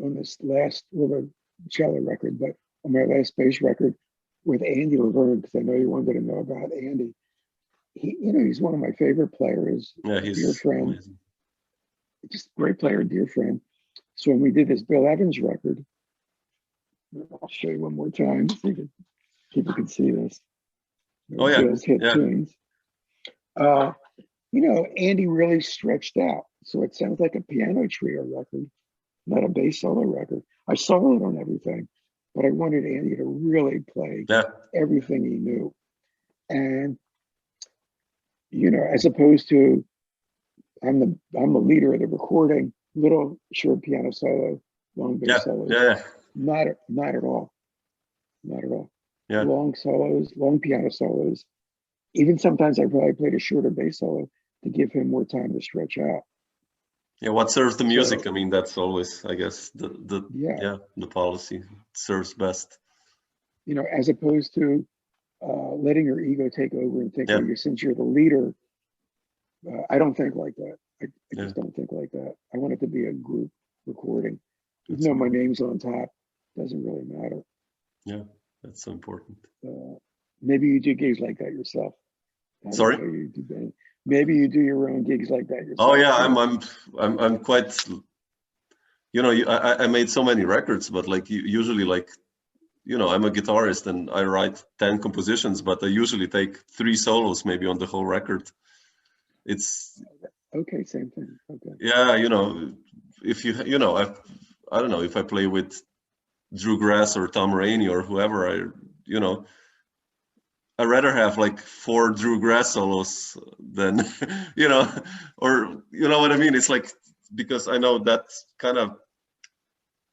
on this last, the cello record, but on my last bass record with Andy Laverne, because I know you wanted to know about Andy. He's one of my favorite players. Yeah, he's dear friend, amazing. Just great player, dear friend. So when we did this Bill Evans record, I'll show you one more time so people can see this. Bill's hit tunes. Andy really stretched out. So it sounds like a piano trio record, not a bass solo record. I soloed on everything, but I wanted Andy to really play everything he knew. And, as opposed to, I'm the leader of the recording, little short piano solo, long bass solos. Yeah. Not at all. Not at all. Yeah. Long solos, long piano solos. Even sometimes I probably played a shorter bass solo to give him more time to stretch out. Yeah, what serves the music? I mean, that's always, I guess, the policy. It serves best. As opposed to letting your ego take over and think, since you're the leader, I don't think like that. I just don't think like that. I want it to be a group recording. Even though my name's on top, doesn't really matter. Yeah, that's so important. Maybe you do gigs like that yourself. Sorry? Maybe you do your own gigs like that yourself. Oh yeah, I'm quite. I made so many records, but usually I'm a guitarist and I write 10 compositions, but I usually take 3 solos maybe on the whole record. It's okay, same thing. Okay. Yeah, if you I don't know, if I play with Drew Grass or Tom Rainey or whoever. I'd rather have like 4 Drew Grass solos than, or you know what I mean? It's like, because I know that kind of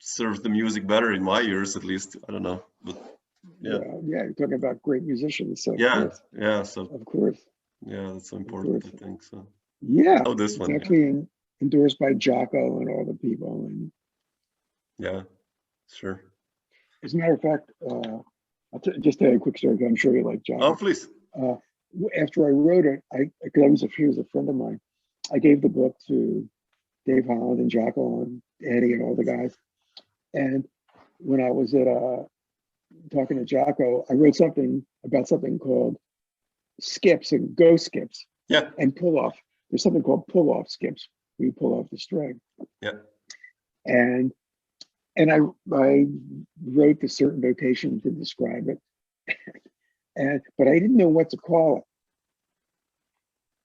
serves the music better in my ears, at least. I don't know, but yeah. Yeah, you're talking about great musicians. So Yeah, yeah. So of course. yeah, that's so important, I think. So yeah, oh, this it's one. actually endorsed by Jocko and all the people. And yeah, sure. as a matter of fact, I'll just tell you a quick story. I'm sure you like Jocko. Oh, please. After I wrote it, because he was a friend of mine, I gave the book to Dave Holland and Jocko and Eddie and all the guys. And when I was at talking to Jocko, I wrote something about something called skips and go skips. Yeah. And pull off. There's something called pull off skips where you pull off the string. Yeah. And I wrote the certain notation to describe it, but I didn't know what to call it.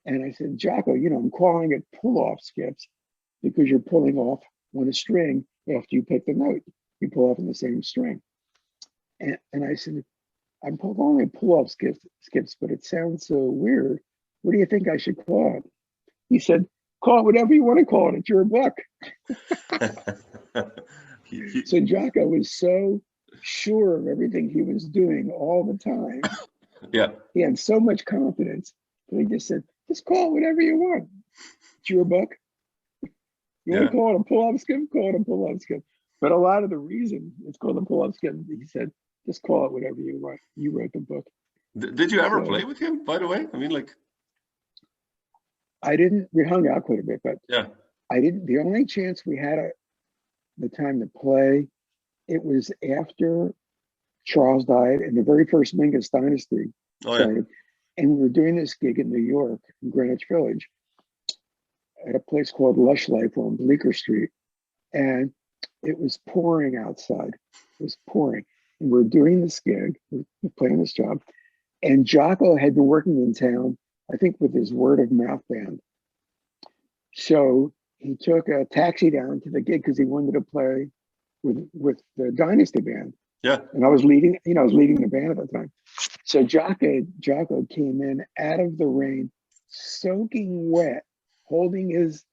And I said, Jocko, I'm calling it pull off skips because you're pulling off on a string after you pick the note. You pull off on the same string. And I said, I'm calling it pull off skips, but it sounds so weird. What do you think I should call it? He said, call it whatever you want to call it. It's your book. So Jocko was so sure of everything he was doing all the time. Yeah. He had so much confidence that he just said, just call it whatever you want. It's your book. You want to call it a pull-off skip? Call it a pull-off skip. But a lot of the reason it's called a pull-off skip, he said, just call it whatever you want. You wrote the book. Did you ever play with him, by the way? I mean, like... I didn't. We hung out quite a bit, but yeah, I didn't. The only chance we had the time to play, it was after Charles died and the very first Mingus Dynasty started. And we were doing this gig in New York, in Greenwich Village, at a place called Lush Life on Bleecker Street. And it was pouring outside. It was pouring. And we're doing this gig, we're playing this job. And Jocko had been working in town, I think with his word of mouth band. So he took a taxi down to the gig because he wanted to play with the Dynasty band. Yeah. And I was leading the band at the time. So Jocko came in out of the rain, soaking wet, holding his,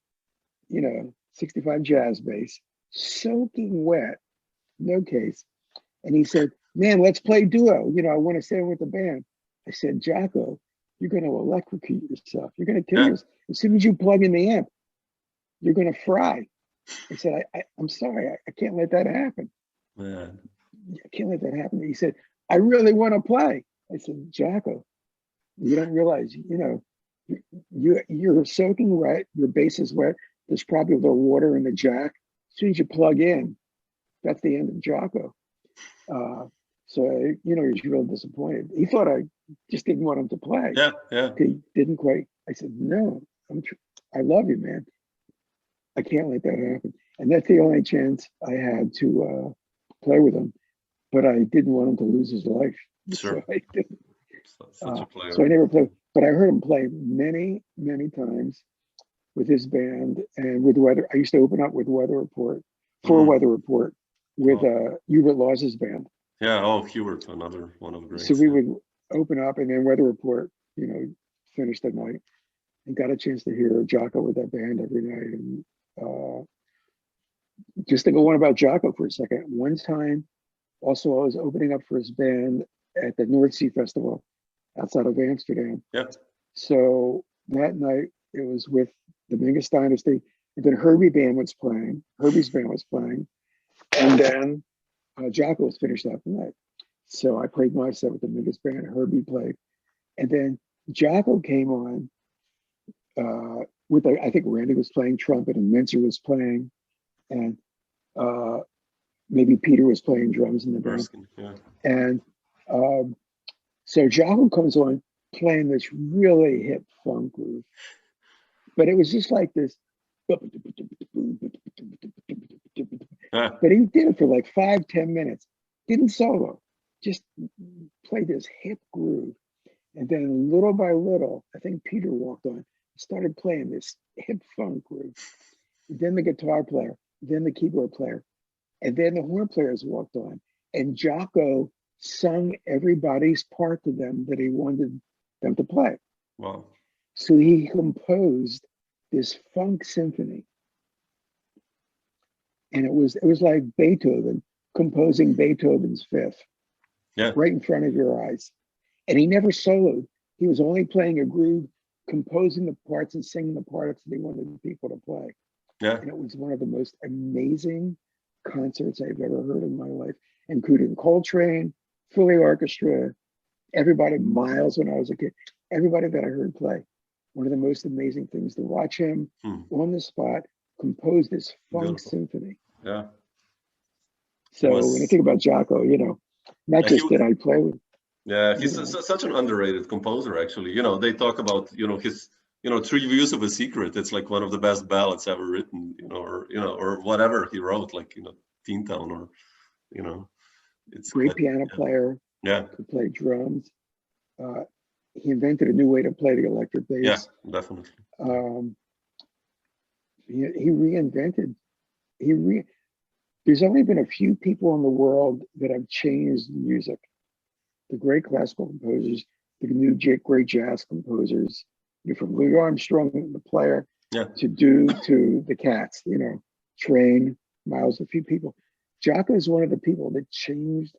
65 jazz bass, soaking wet, no case. And he said, man, let's play duo. I want to stay with the band. I said, Jocko, you're going to electrocute yourself. You're going to kill yourself. As soon as you plug in the amp, you're going to fry. I said, I'm sorry. I can't let that happen. Man. I can't let that happen. He said, I really want to play. I said, Jocko, you don't realize, you're soaking wet. Your bass is wet. There's probably a little water in the jack. As soon as you plug in, that's the end of Jocko. So, he was real disappointed. He thought I just didn't want him to play. Yeah, yeah. He didn't quite. I said, no, I love you, man. I can't let that happen. And that's the only chance I had to play with him. But I didn't want him to lose his life. Sure. So I didn't. Such a player. So I never played. But I heard him play many, many times with his band and with Weather. I used to open up with Weather Report, Weather Report, with Hubert Laws's band. Yeah, Hubert, another one of the greats. So we would open up and then Weather Report, finished the night, and got a chance to hear Jocko with that band every night. And just to go on about Jocko for a second, one time, also I was opening up for his band at the North Sea Festival outside of Amsterdam. Yeah. So that night it was with the Mingus Dynasty, and then Herbie's band was playing, and then Jocko was finished out the night. So I played my set with the Mingus band, Herbie played, and then Jocko came on I think Randy was playing trumpet and Mincer was playing, and maybe Peter was playing drums in the band. Yeah. And so Jocko comes on playing this really hip funk groove, but it was just like this. But he did it for like 5-10 minutes. Didn't solo, just played this hip groove. And then little by little, I think Peter walked on, started playing this hip funk groove. Then the guitar player, then the keyboard player. And then the horn players walked on, and Jocko sung everybody's part to them that he wanted them to play. Wow. So he composed this funk symphony. And it was like Beethoven composing Beethoven's Fifth, Yeah. right in front of your eyes. And he never soloed. He was only playing a groove, composing the parts and singing the parts that he wanted people to play. Yeah. And it was one of the most amazing concerts I've ever heard in my life, including Coltrane, Philly Orchestra, everybody, Miles when I was a kid, everybody that I heard play. One of the most amazing things to watch him on the spot compose this funk Beautiful. symphony. Yeah. So Was- when you think about Jocko, you know, not Yeah, just he did I play with, Yeah, he's Yeah. such an underrated composer, actually. You know, they talk about, his, 3 Views of a Secret. It's like one of the best ballads ever written, or whatever he wrote, like, Teen Town, or, it's great like- piano player, Yeah, could play drums. He invented a new way to play the electric yeah, bass. definitely. He reinvented. There's only been a few people in the world that have changed music. The great classical composers, the new great jazz composers, from Louis Armstrong, the player, Yeah. to the Cats, Train, Miles, a few people. Jocko is one of the people that changed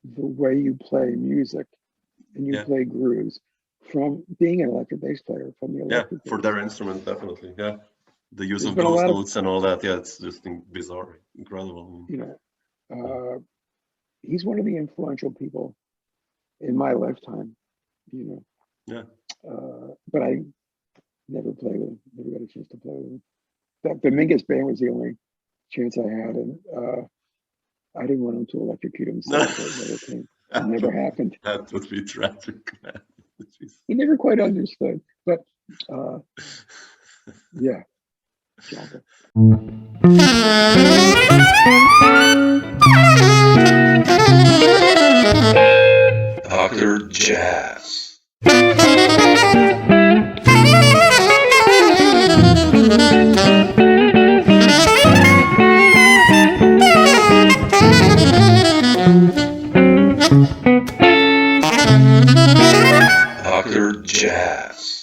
the way you play music and you Yeah. play grooves from being an electric bass player, from the Yeah, electric for bass. their instrument, definitely. Yeah. The use There's of been a ghost lot of- notes and all that. Yeah, it's just bizarre, incredible. He's one of the influential people in my lifetime, Yeah. but I never played with him, never got a chance to play with him. That Dominguez band was the only chance I had, and I didn't want him to electrocute himself, so it never came. It never happened. That would be tragic, man. He never quite understood, but yeah. Jocko. Dr. Jazz. Dr. Jazz.